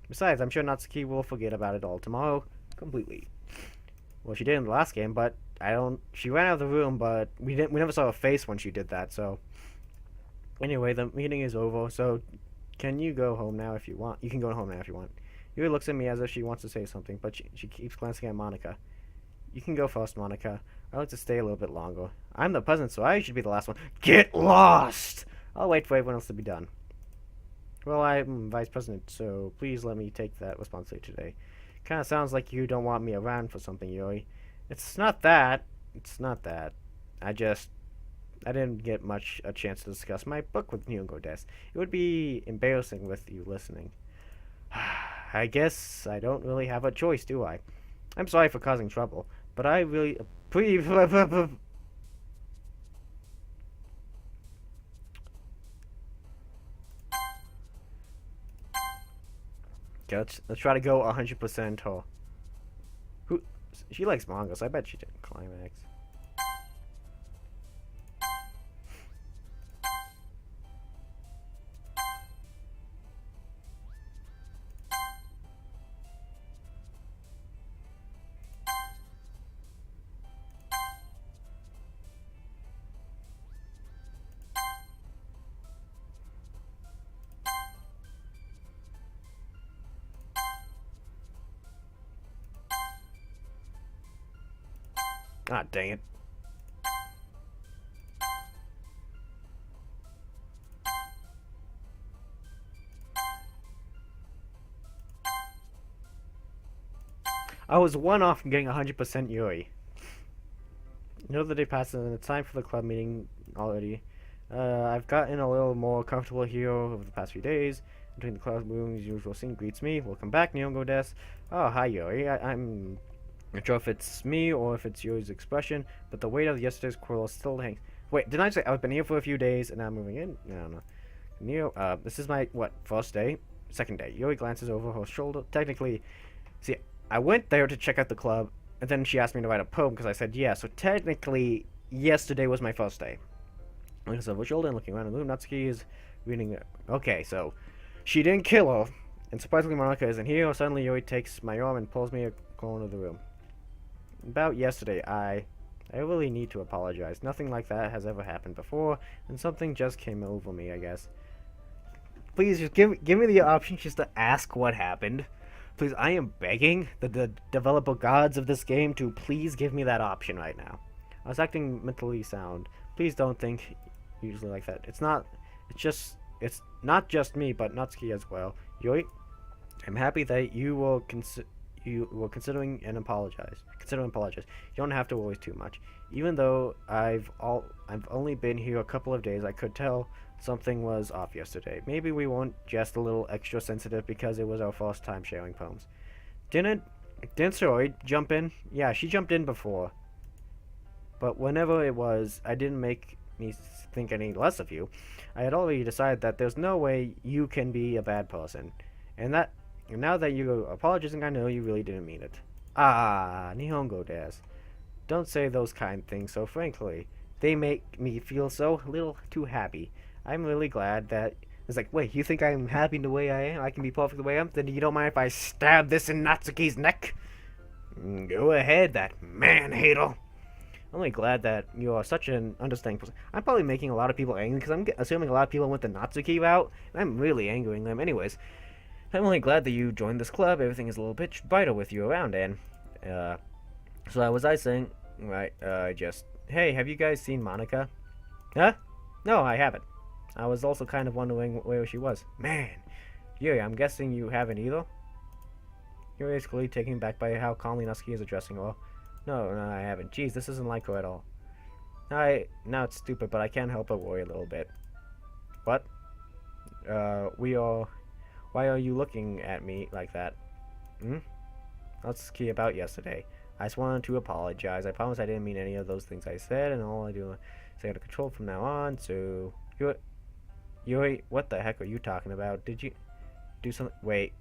Besides, I'm sure Natsuki will forget about it all tomorrow. Completely. Well, she did in the last game, but she ran out of the room, but we never saw her face when she did that, so. Anyway, the meeting is over, so can you go home now if you want? You can go home now if you want. Yuri looks at me as if she wants to say something, but she keeps glancing at Monica. You can go first, Monica. I'd like to stay a little bit longer. I'm the president, so I should be the last one. Get lost! I'll wait for everyone else to be done. Well, I'm vice president, so please let me take that responsibility today. Kinda sounds like you don't want me around for something, Yuri. It's not that. I didn't get much a chance to discuss my book with Nyungo des. It would be embarrassing with you listening. I guess I don't really have a choice, do I? I'm sorry for causing trouble, but I really... Okay, let's try to go 100% her. She likes manga, so I bet she didn't climax. Ah, dang it. I was one off from getting 100% Yuri. Another day passes and it's time for the club meeting already. I've gotten a little more comfortable here over the past few days. Between the club meetings, usual scene greets me. Welcome back, Nihongo Des. Oh, hi Yuri. I'm not sure if it's me or if it's Yuri's expression, but the weight of yesterday's quarrel still hangs. Wait, didn't I say I've been here for a few days and now I'm moving in? No. Neo, this is my, first day? Second day. Yuri glances over her shoulder. Technically, see, I went there to check out the club, and then she asked me to write a poem because I said yeah, so technically, yesterday was my first day. Looking over her shoulder and looking around the room, Natsuki is reading it. Okay, so, she didn't kill her, and surprisingly Monica isn't here. Suddenly Yuri takes my arm and pulls me a corner of the room. About yesterday, I really need to apologize. Nothing like that has ever happened before, and something just came over me, I guess. Please, just give me the option just to ask what happened. Please, I am begging the developer gods of this game to please give me that option right now. I was acting mentally sound. Please don't think usually like that. It's not just me, but Natsuki as well. Yuri, I'm happy that you were considering and apologize. You don't have to worry too much. Even though I've only been here a couple of days, I could tell something was off yesterday. Maybe we weren't just a little extra sensitive because it was our first time sharing poems. Didn't Soroi jump in? Yeah, she jumped in before. But whenever it was, I didn't make me think any less of you. I had already decided that there's no way you can be a bad person. And now that you're apologizing, I know you really didn't mean it. Ah, Nihongo Des. Don't say those kind things so frankly. They make me feel so little too happy. I'm really glad that... It's like, wait, you think I'm happy the way I am? I can be perfect the way I am? Then you don't mind if I stab this in Natsuki's neck? Go ahead, that man-hater. I'm really glad that you are such an understanding person. I'm probably making a lot of people angry because I'm assuming a lot of people went the Natsuki route, and I'm really angering them. Anyways, I'm really glad that you joined this club. Everything is a little bit brighter with you around, and so was I saying, right? Hey, have you guys seen Monica? Huh? No, I haven't. I was also kind of wondering where she was. Man, Yuri, I'm guessing you haven't either. Yuri is clearly taken back by how calmly Natsuki is addressing her. No, I haven't. Jeez, this isn't like her at all. Now it's stupid, but I can't help but worry a little bit. What? Why are you looking at me like that? Natsuki, about yesterday. I just wanted to apologize. I promise I didn't mean any of those things I said, and all I do is stay out of control from now on, so... Yuri, what the heck are you talking about? Did you do something? Wait.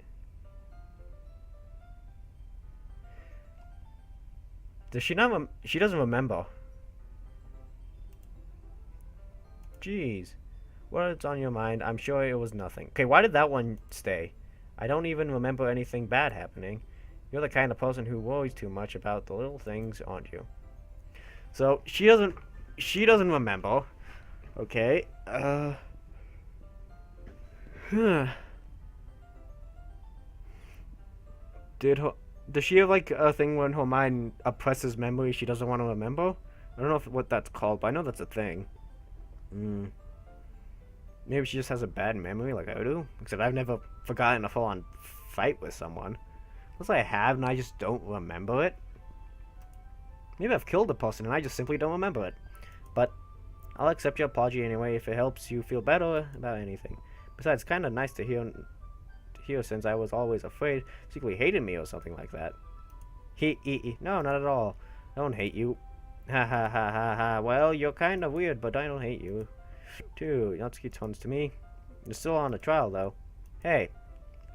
Does she not? She doesn't remember. Jeez. What's on your mind? I'm sure it was nothing. Okay, why did that one stay? I don't even remember anything bad happening. You're the kind of person who worries too much about the little things, aren't you? So, she doesn't remember. Okay, Does she have like a thing when her mind oppresses memory she doesn't want to remember? I don't know what that's called, but I know that's a thing. Maybe she just has a bad memory like I do. Except I've never forgotten a full-on fight with someone. Unless I have and I just don't remember it. Maybe I've killed a person and I just simply don't remember it. But I'll accept your apology anyway if it helps you feel better about anything. Besides, it's kind of nice to hear since I was always afraid secretly hated me or something like that. No, not at all. I don't hate you. Ha ha ha ha ha. Well, you're kind of weird, but I don't hate you. Dude, Natsuki turns to me. You're still on the trial, though. Hey.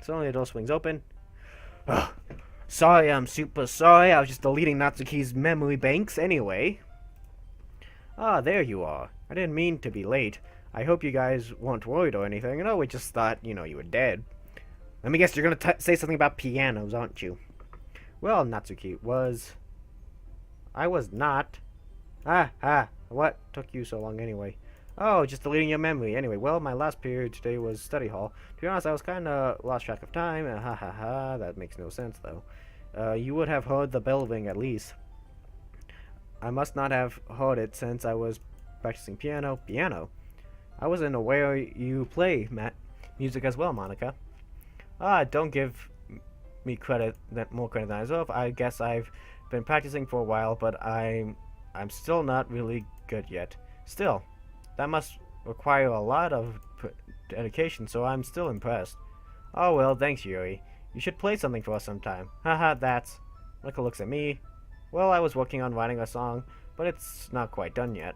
Suddenly the door swings open. Ugh. Sorry, I'm super sorry. I was just deleting Natsuki's memory banks anyway. Ah, there you are. I didn't mean to be late. I hope you guys weren't worried or anything. No, we just thought, you know, you were dead. Let me guess, you're gonna say something about pianos, aren't you? Well, Natsuki, I was not. What took you so long anyway? Oh, just deleting your memory. Anyway, well, my last period today was study hall. To be honest, I was kinda lost track of time. That makes no sense, though. You would have heard the bell ring at least. I must not have heard it since I was practicing piano. Piano? I wasn't aware you play music as well, Monica. Don't give me more credit than I deserve. I guess I've been practicing for a while, but I'm still not really good yet. Still, that must require a lot of dedication, so I'm still impressed. Oh well, thanks, Yuri. You should play something for us sometime. Haha, that's... Mika looks at me. Well, I was working on writing a song, but it's not quite done yet.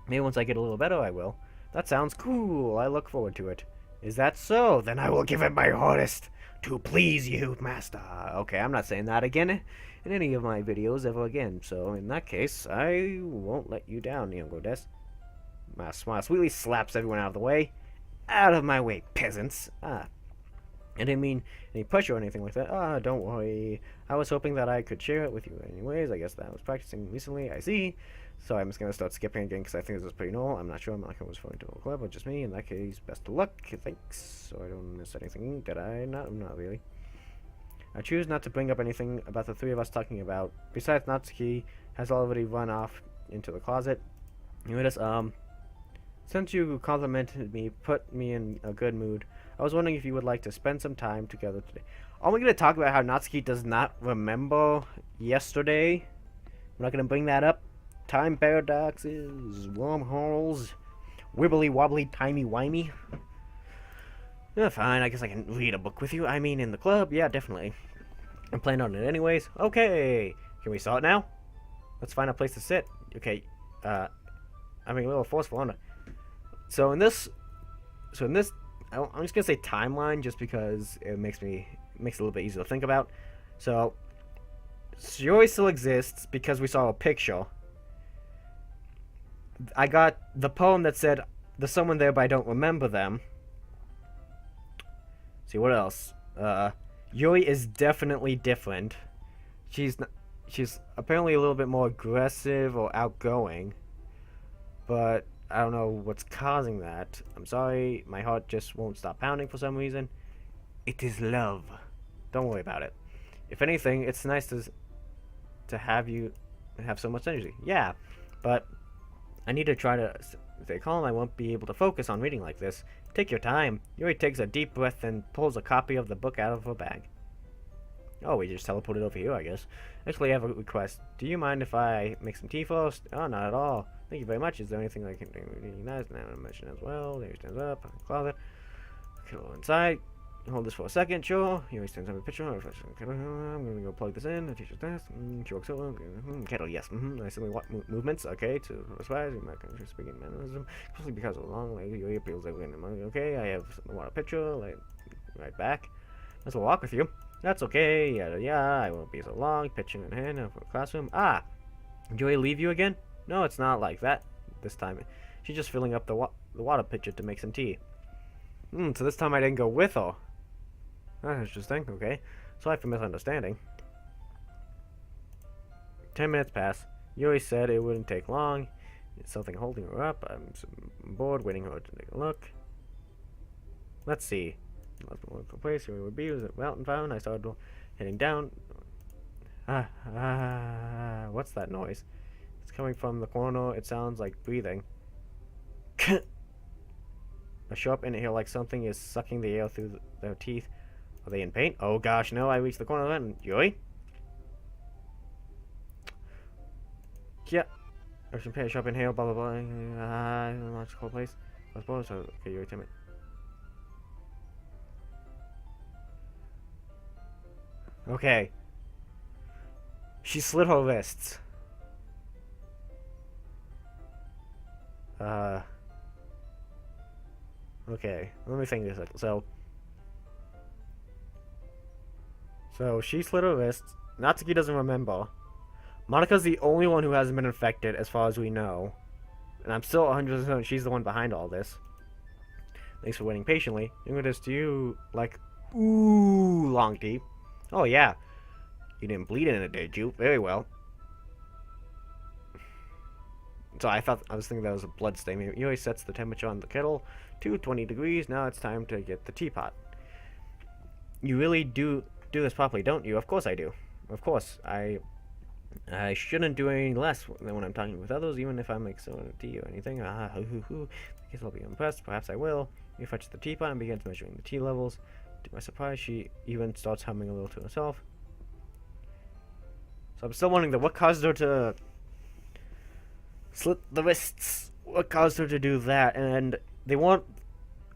Maybe once I get a little better, I will. That sounds cool. I look forward to it. Is that so? Then I will give it my hardest to please you, master. Okay, I'm not saying that again in any of my videos ever again. So in that case, I won't let you down, Neongo Des. My smile sweetly slaps everyone out of the way. Out of my way, peasants. I didn't mean any pressure or anything like that. Don't worry. I was hoping that I could share it with you anyways. I guess that I was practicing recently. I see. So I'm just going to start skipping again because I think this is pretty normal. I'm not sure. I'm not going to referring to a club or just me. In that case, best of luck. Thanks. So I don't miss anything. Did I? Not really. I choose not to bring up anything about the three of us talking about. Besides, Natsuki has already run off into the closet. Anyways, since you complimented me, put me in a good mood, I was wondering if you would like to spend some time together today. Are we going to talk about how Natsuki does not remember yesterday? We're not going to bring that up. Time paradoxes, wormholes, wibbly wobbly, timey wimey. Yeah, fine, I guess I can read a book with you. I mean, in the club, yeah, definitely. I'm planning on it anyways. Okay, can we start now? Let's find a place to sit. Okay, I'm being a little forceful, aren't I? So in this, I'm just gonna say timeline just because it makes it a little bit easier to think about. So, Yuri still exists because we saw a picture. I got the poem that said, "There's someone there, but I don't remember them." See what else? Yuri is definitely different. She's apparently a little bit more aggressive or outgoing, but I don't know what's causing that. I'm sorry, my heart just won't stop pounding for some reason. It is love. Don't worry about it. If anything, it's nice to have you have so much energy. Yeah, but I need to try to stay calm. I won't be able to focus on reading like this. Take your time. Yuri takes a deep breath and pulls a copy of the book out of her bag. Oh, we just teleported over here, I guess. Actually, I have a request. Do you mind if I make some tea first? Oh, not at all. Thank you very much. Is there anything I can do? Nice. Now I'm mention as well. There he stands up. Closet. Kettle inside. Hold this for a second, sure. Yuri stands up in the picture. I'm gonna go plug this in. The teacher's desk. She walks over. Kettle, yes. Nice movements. Okay, to surprise. I'm not gonna speak in mannerism. Especially because of the long leg. Yuri appeals like okay, I have the water pitcher. Like, right back. Let's walk with you. That's okay. Yeah, I won't be so long. Pitching in hand for a classroom. Did Yuri leave you again? No, it's not like that. This time, she's just filling up the water pitcher to make some tea. So this time I didn't go with her. That's interesting. Okay. Sorry for misunderstanding. 10 minutes pass. Yuri said it wouldn't take long. It's something holding her up. I'm bored, waiting for her to take a look. Let's see. The place where we would be was at Mountain Fountain. I started heading down. What's that noise? It's coming from the corner. It sounds like breathing. A sharp inhale, like something is sucking the air through their teeth. Are they in pain? Oh gosh, no. I reached the corner then. Yuri? Yeah. A sharp inhale, blah blah blah. Logical place. I suppose so. Okay, Yuri, tell me. Okay. She slit her wrists. Okay, let me think this a second. So she slit her wrists. Natsuki doesn't remember. Monika's the only one who hasn't been infected, as far as we know. And I'm still 100% she's the one behind all this. Thanks for waiting patiently. Ingridis, do you like long tea? Oh yeah. You didn't bleed in it, did you? Very well. So I was thinking that was a blood stain. Yuri sets the temperature on the kettle to 20 degrees. Now it's time to get the teapot. You really do this properly, don't you? Of course I do. Of course. I shouldn't do any less than when I'm talking with others, even if I make some tea or anything. I guess I'll be impressed. Perhaps I will. You fetch the teapot and begins measuring the tea levels. To my surprise, she even starts humming a little to herself. So I'm still wondering what caused her to slit the wrists. What caused her to do that? And they won't.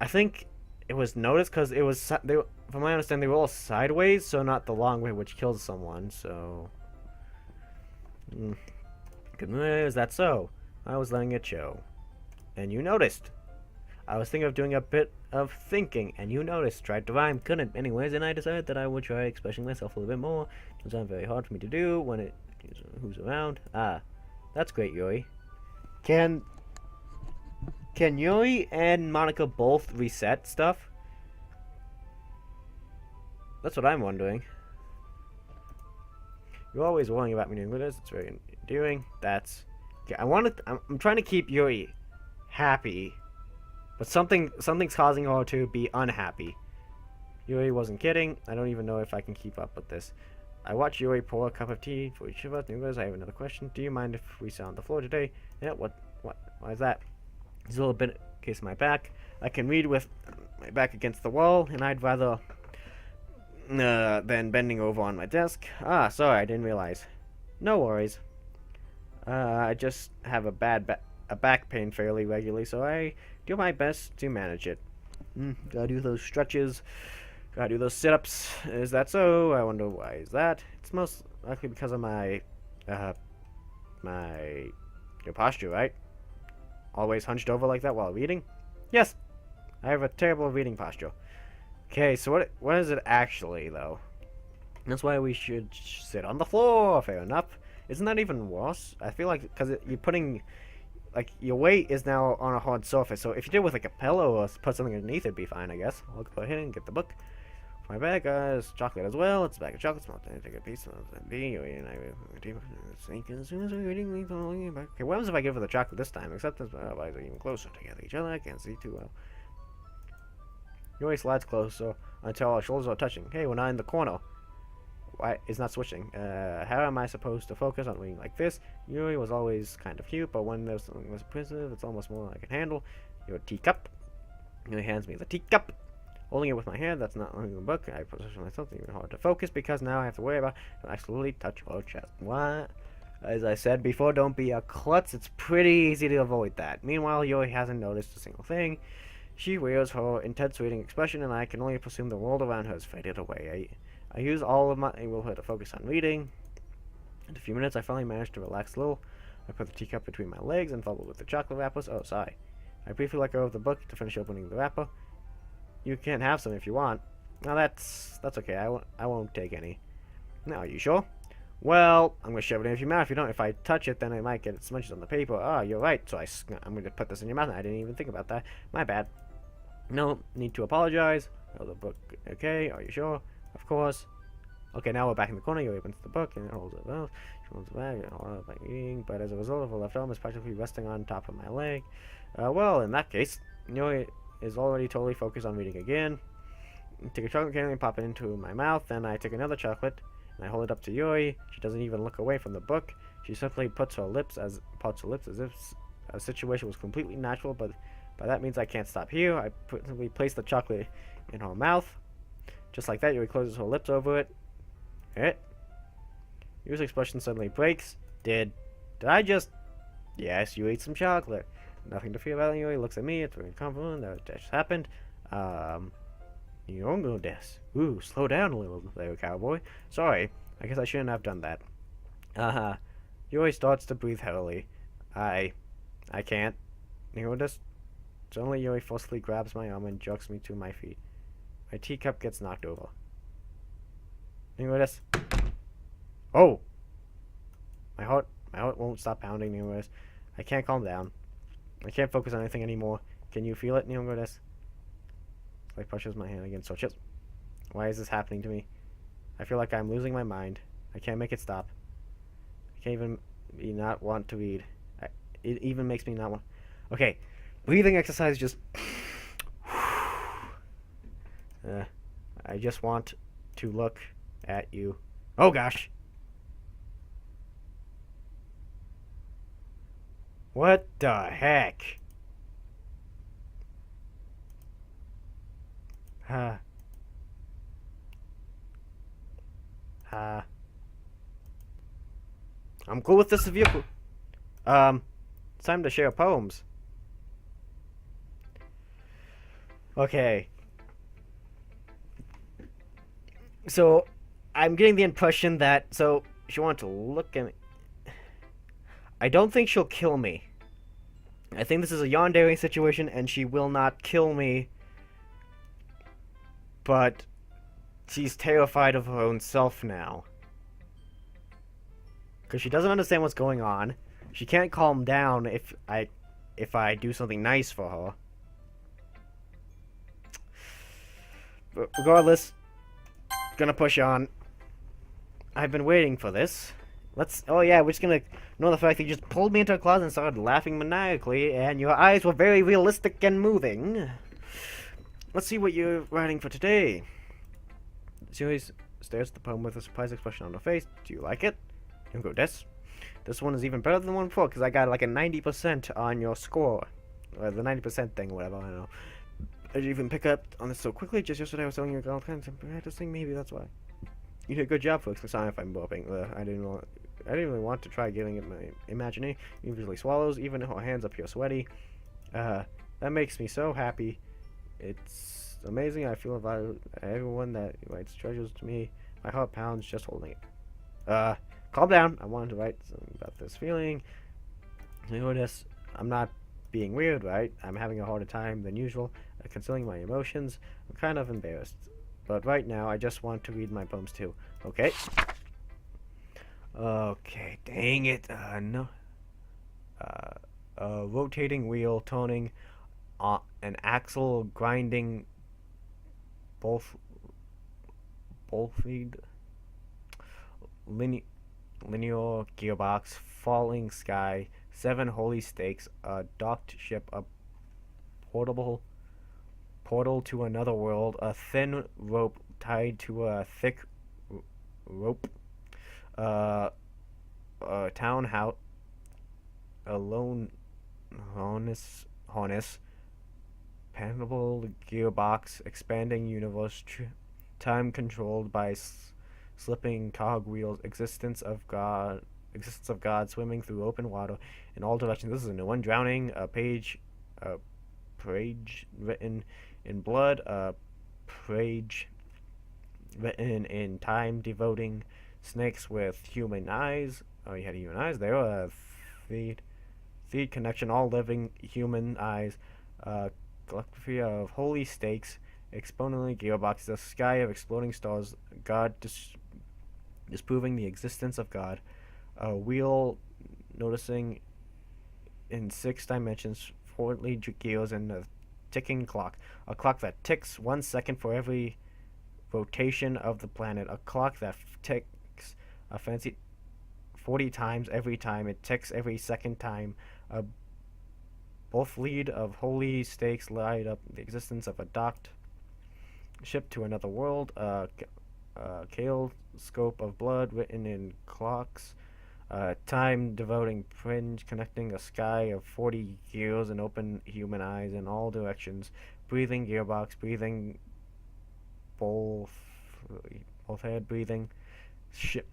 I think it was noticed because it was. From my understanding, they were all sideways, so not the long way, which kills someone. So, good news. That's so. I was letting it show, and you noticed. I was thinking of doing a bit of thinking, and you noticed. Tried to rhyme, couldn't. Anyways, and I decided that I would try expressing myself a little bit more. It's not very hard for me to do when it who's around. Ah, that's great, Yuri. Can Yuri and Monica both reset stuff? That's what I'm wondering. You're always worrying about me doing this. It's very endearing. That's okay. I'm trying to keep Yuri happy, but something's causing her to be unhappy. Yuri wasn't kidding. I don't even know if I can keep up with this. I watched Yuri pour a cup of tea for each of us. Anyways, I have another question. Do you mind if we sit on the floor today? Yeah. What? Why is that? It's a little bit case of my back. I can read with my back against the wall, and I'd rather than bending over on my desk. Ah, sorry, I didn't realize. No worries. I just have a back pain fairly regularly, so I do my best to manage it. Gotta do those stretches. Gotta do those sit-ups. Is that so? I wonder why is that. It's most likely because of my your posture, right? Always hunched over like that while reading? Yes. I have a terrible reading posture. Okay, so what is it actually, though? That's why we should sit on the floor. Fair enough. Isn't that even worse? I feel like because you're putting, like, your weight is now on a hard surface. So if you did it with like a pillow or put something underneath, it'd be fine, I guess. I'll go ahead and get the book. For my bag, guys, chocolate as well. It's a bag of chocolate. Small. Take a piece of the and I as soon as we're reading, okay, what happens if I give her the chocolate this time? Except as our eyes are even closer together. Each other, I can't see too well. Yuri slides closer until our shoulders are touching. Hey, we're not in the corner. Why? It's not switching. How am I supposed to focus on reading like this? Yuri was always kind of cute, but when there's something less oppressive, it's almost more like I can handle. Your teacup. Yuri hands me the teacup. Holding it with my hand, that's not holding the book. I position myself even hard to focus because now I have to worry about to absolutely touch her chest. What? As I said before, don't be a klutz. It's pretty easy to avoid that. Meanwhile, Yuri hasn't noticed a single thing. She wears her intense reading expression, and I can only presume the world around her has faded away. I use all of my willpower to focus on reading. In a few minutes, I finally managed to relax a little. I put the teacup between my legs and fumbled with the chocolate wrappers. Oh, sorry. I briefly let go of the book to finish opening the wrapper. You can have some if you want. Now that's okay. I won't take any. Now, are you sure? Well, I'm gonna shove it in your mouth. If you don't, if I touch it, then it might get smudged on the paper. Oh, you're right. So I'm gonna put this in your mouth. I didn't even think about that. My bad. No need to apologize. Oh, the book. Okay, are you sure? Of course. Okay, now we're back in the corner. You opens the book and it holds it well. She holds it back and holds it by eating. But as a result of her left arm is practically resting on top of my leg. Well, in that case, Yuri is already totally focused on reading again. Take a chocolate candy and pop it into my mouth. Then I take another chocolate and I hold it up to Yuri. She doesn't even look away from the book. She simply parts her lips as if a situation was completely natural, but by that means I can't stop here. I simply place the chocolate in her mouth. Just like that, Yuri closes her lips over it. Yuri's expression suddenly breaks. Did I just... Yes, you ate some chocolate. Nothing to fear about. Yuri looks at me. It's very confident that just happened. Yongo des. Ooh, slow down a little there, cowboy. Sorry. I guess I shouldn't have done that. Yuri starts to breathe heavily. I can't. Suddenly, Yuri forcefully grabs my arm and jerks me to my feet. My teacup gets knocked over. Anyways. Oh! My heart won't stop pounding, anyways. I can't calm down. I can't focus on anything anymore. Can you feel it, Neongodes? Like pushes my hand against her chest. Why is this happening to me? I feel like I'm losing my mind. I can't make it stop. I can't even not want to read. It even makes me not want... Okay. Breathing exercise just... I just want to look at you. Oh gosh! What the heck? I'm cool with this if you. It's time to share poems. Okay. So, I'm getting the impression that she wanted to look at me. I don't think she'll kill me. I think this is a yandere situation, and she will not kill me. But she's terrified of her own self now. Because she doesn't understand what's going on. She can't calm down if I do something nice for her. But regardless, gonna push on. I've been waiting for this. Oh yeah, we're just gonna ignore the fact that you just pulled me into a closet and started laughing maniacally, and your eyes were very realistic and moving. Let's see what you're writing for today. She always stares at the poem with a surprised expression on her face. Do you like it? You go, this one is even better than the one before, because I got like a 90% on your score. Or the 90% thing, whatever, I don't know. Did you even pick up on this so quickly? Just yesterday I was telling you all kinds of practicing, maybe that's why. You did a good job, folks. Sorry if I'm burping. I didn't really want to try giving it my imagining. Usually swallows, even her hands up here sweaty. That makes me so happy. It's amazing. I feel about everyone that writes treasures to me. My heart pounds just holding it. Calm down. I wanted to write something about this feeling. You notice I'm not being weird, right? I'm having a harder time than usual concealing my emotions. I'm kind of embarrassed. But right now, I just want to read my poems too. Okay? Okay, dang it. No. A rotating wheel turning an axle grinding both feed linear gearbox, falling sky, 7 holy stakes, a docked ship, a portal to another world, a thin rope tied to a thick rope, a townhouse, a lone harness, panable gearbox, expanding universe, time controlled by slipping cogwheels, existence of God swimming through open water in all directions. This is a new one. Drowning, a page written in blood, a page written in time, devoting snakes with human eyes. Oh, you had human eyes there. Feed connection, all living human eyes. Calligraphy of holy stakes, exponentially gearbox, the sky of exploding stars, God disproving the existence of God, a wheel noticing in 6 dimensions, 40 gears, and a ticking clock, a clock that ticks 1 second for every rotation of the planet, a clock that ticks a fancy 40 times every time it ticks every second time, a both lead of holy stakes light up the existence of a docked ship to another world, a kale scope of blood written in clocks, time devoting fringe connecting a sky of 40 gears and open human eyes in all directions, breathing gearbox, breathing both head, breathing ship,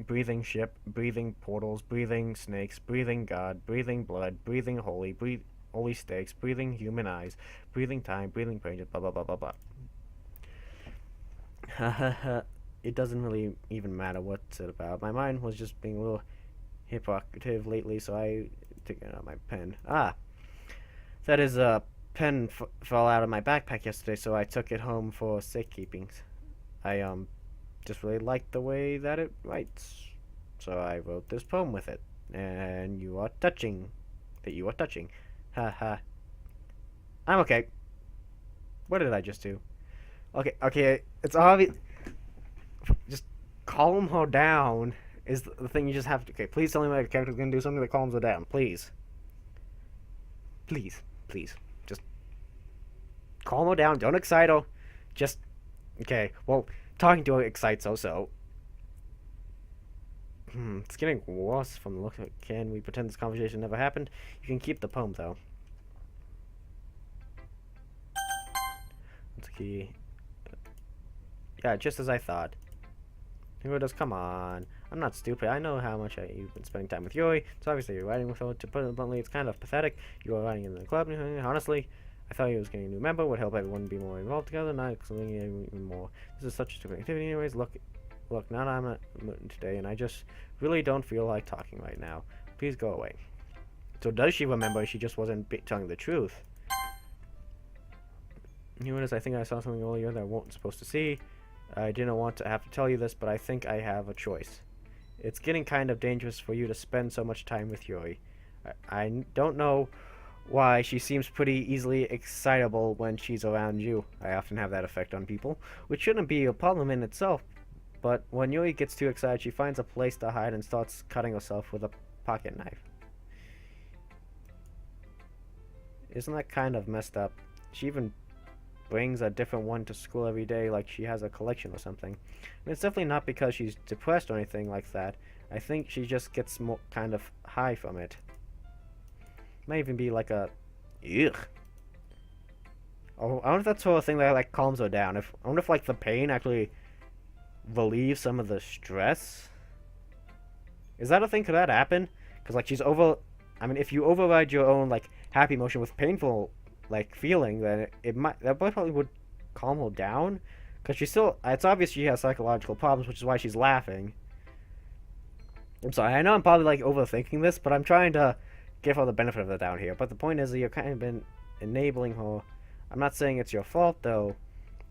breathing portals, breathing snakes, breathing God, breathing blood, breathing holy stakes, breathing human eyes, breathing time, breathing pain, blah blah blah blah blah. It doesn't really even matter what's it about. My mind was just being a little hypocritive lately, so I took out my pen. That is a pen fell out of my backpack yesterday, so I took it home for safekeeping. I just really liked the way that it writes, so I wrote this poem with it. And you are touching. Haha. I'm okay. What did I just do? Okay, it's obvious. Just calm her down is the thing you just have to. Okay, please tell me my character's gonna do something that calms her down. Please. Just calm her down. Don't excite her. Just. Okay, well, talking to her excites her, so. It's getting worse from the look of it. Can we pretend this conversation never happened? You can keep the poem, though. That's a key. Yeah, just as I thought. Yuri does, come on. I'm not stupid. I know how much you've been spending time with Yuri. So obviously you're riding with her. To put it bluntly, it's kind of pathetic. You are riding in the club. Honestly, I thought he was getting a new member. Would help everyone be more involved together, not excluding even more. This is such a stupid activity anyways. Look, now I'm not today, and I just really don't feel like talking right now. Please go away. So does she remember she just wasn't telling the truth? You notice I think I saw something earlier that I wasn't supposed to see. I didn't want to have to tell you this, but I think I have a choice. It's getting kind of dangerous for you to spend so much time with Yuri. I don't know why she seems pretty easily excitable when she's around you. I often have that effect on people, which shouldn't be a problem in itself. But when Yuri gets too excited, she finds a place to hide and starts cutting herself with a pocket knife. Isn't that kind of messed up? She even brings a different one to school every day like she has a collection or something. And it's definitely not because she's depressed or anything like that. I think she just gets more kind of high from it. Might even be like a ugh. Oh, I wonder if that's sort of thing that like calms her down. I wonder if like the pain actually relieves some of the stress. Is that a thing? Could that happen? Because like she's I mean, if you override your own like happy emotion with painful like feeling, then that probably would calm her down. Because she's still, it's obvious she has psychological problems, which is why she's laughing. I'm sorry, I know I'm probably like overthinking this, but I'm trying to give her the benefit of the doubt here. But the point is that you're kind of been enabling her. I'm not saying it's your fault though,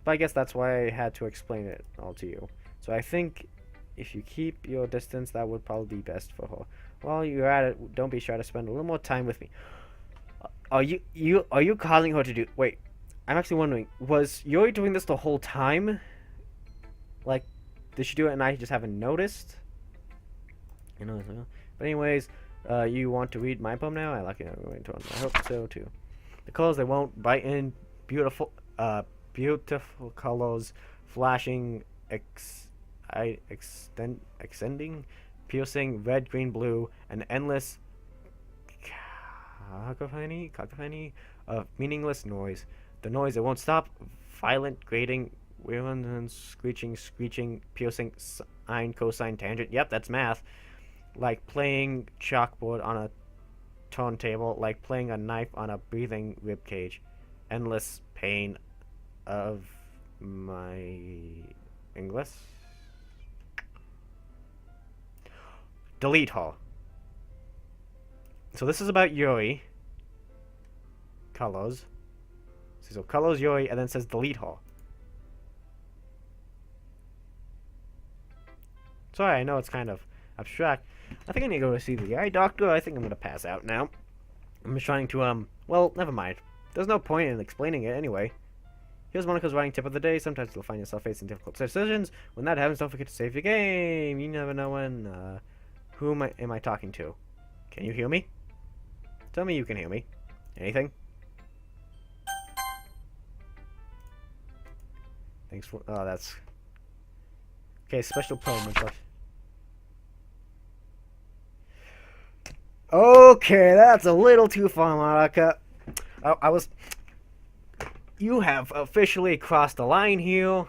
but I guess that's why I had to explain it all to you. So I think if you keep your distance, that would probably be best for her. While you're at it, don't be shy to spend a little more time with me. Are you causing her to do? Wait, I'm actually wondering, was Yuri doing this the whole time? Like, did she do it and I just haven't noticed? You know, but anyways, you want to read my poem now? I like it. I hope so too. The colors, they won't bite in. Beautiful, beautiful colors, flashing, extending, piercing, red, green, blue, and endless cacophony of meaningless noise. The noise, it won't stop. Violent, grating, wailing, screeching, piercing, sine, cosine, tangent. Yep, that's math. Like playing chalkboard on a turntable, like playing a knife on a breathing rib cage. Endless pain of my English. Delete her. So this is about Yuri. Colors. So colors Yuri, and then says delete her. Sorry, I know it's kind of abstract. I think I need to go to see the eye doctor. I think I'm gonna pass out now. I'm just trying to well, never mind. There's no point in explaining it anyway. Here's Monica's writing tip of the day. Sometimes you'll find yourself facing difficult decisions. When that happens, don't forget to save your game. You never know when. Who am I talking to? Can you hear me? Tell me you can hear me. Anything? Thanks for. Oh, that's. Okay, special poem and such. Okay, that's a little too far, Monica. I was. You have officially crossed the line here.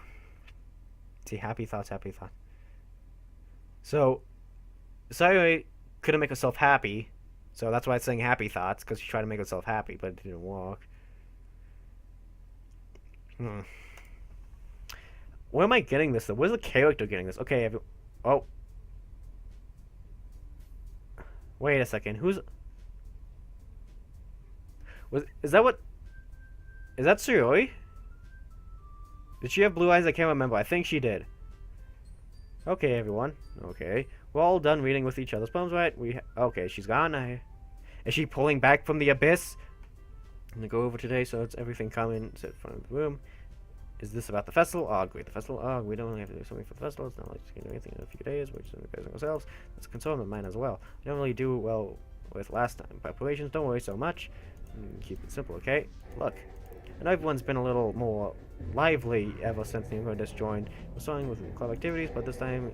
See, happy thoughts, happy thoughts. So, Sayori couldn't make herself happy, so that's why it's saying happy thoughts, because she tried to make herself happy, but it didn't work. Where am I getting this, though? Where's the character getting this? Okay, oh. Wait a second, is that what... Is that Sayori? Did she have blue eyes? I can't remember. I think she did. Okay, everyone. Okay. We're all done reading with each other's poems, right? Okay, she's gone. Is she pulling back from the abyss? I'm gonna go over today, so it's everything coming. Sit in front of the room. Is this about the festival? Oh, great. The festival. Oh, we don't really have to do something for the festival. It's not like we can do anything in a few days. We're just embarrassing ourselves. That's a concern of mine as well. I don't really do well with last time. Preparations, don't worry so much. Keep it simple, okay? Look. And everyone's been a little more lively ever since the English joined. We're starting with club activities, but this time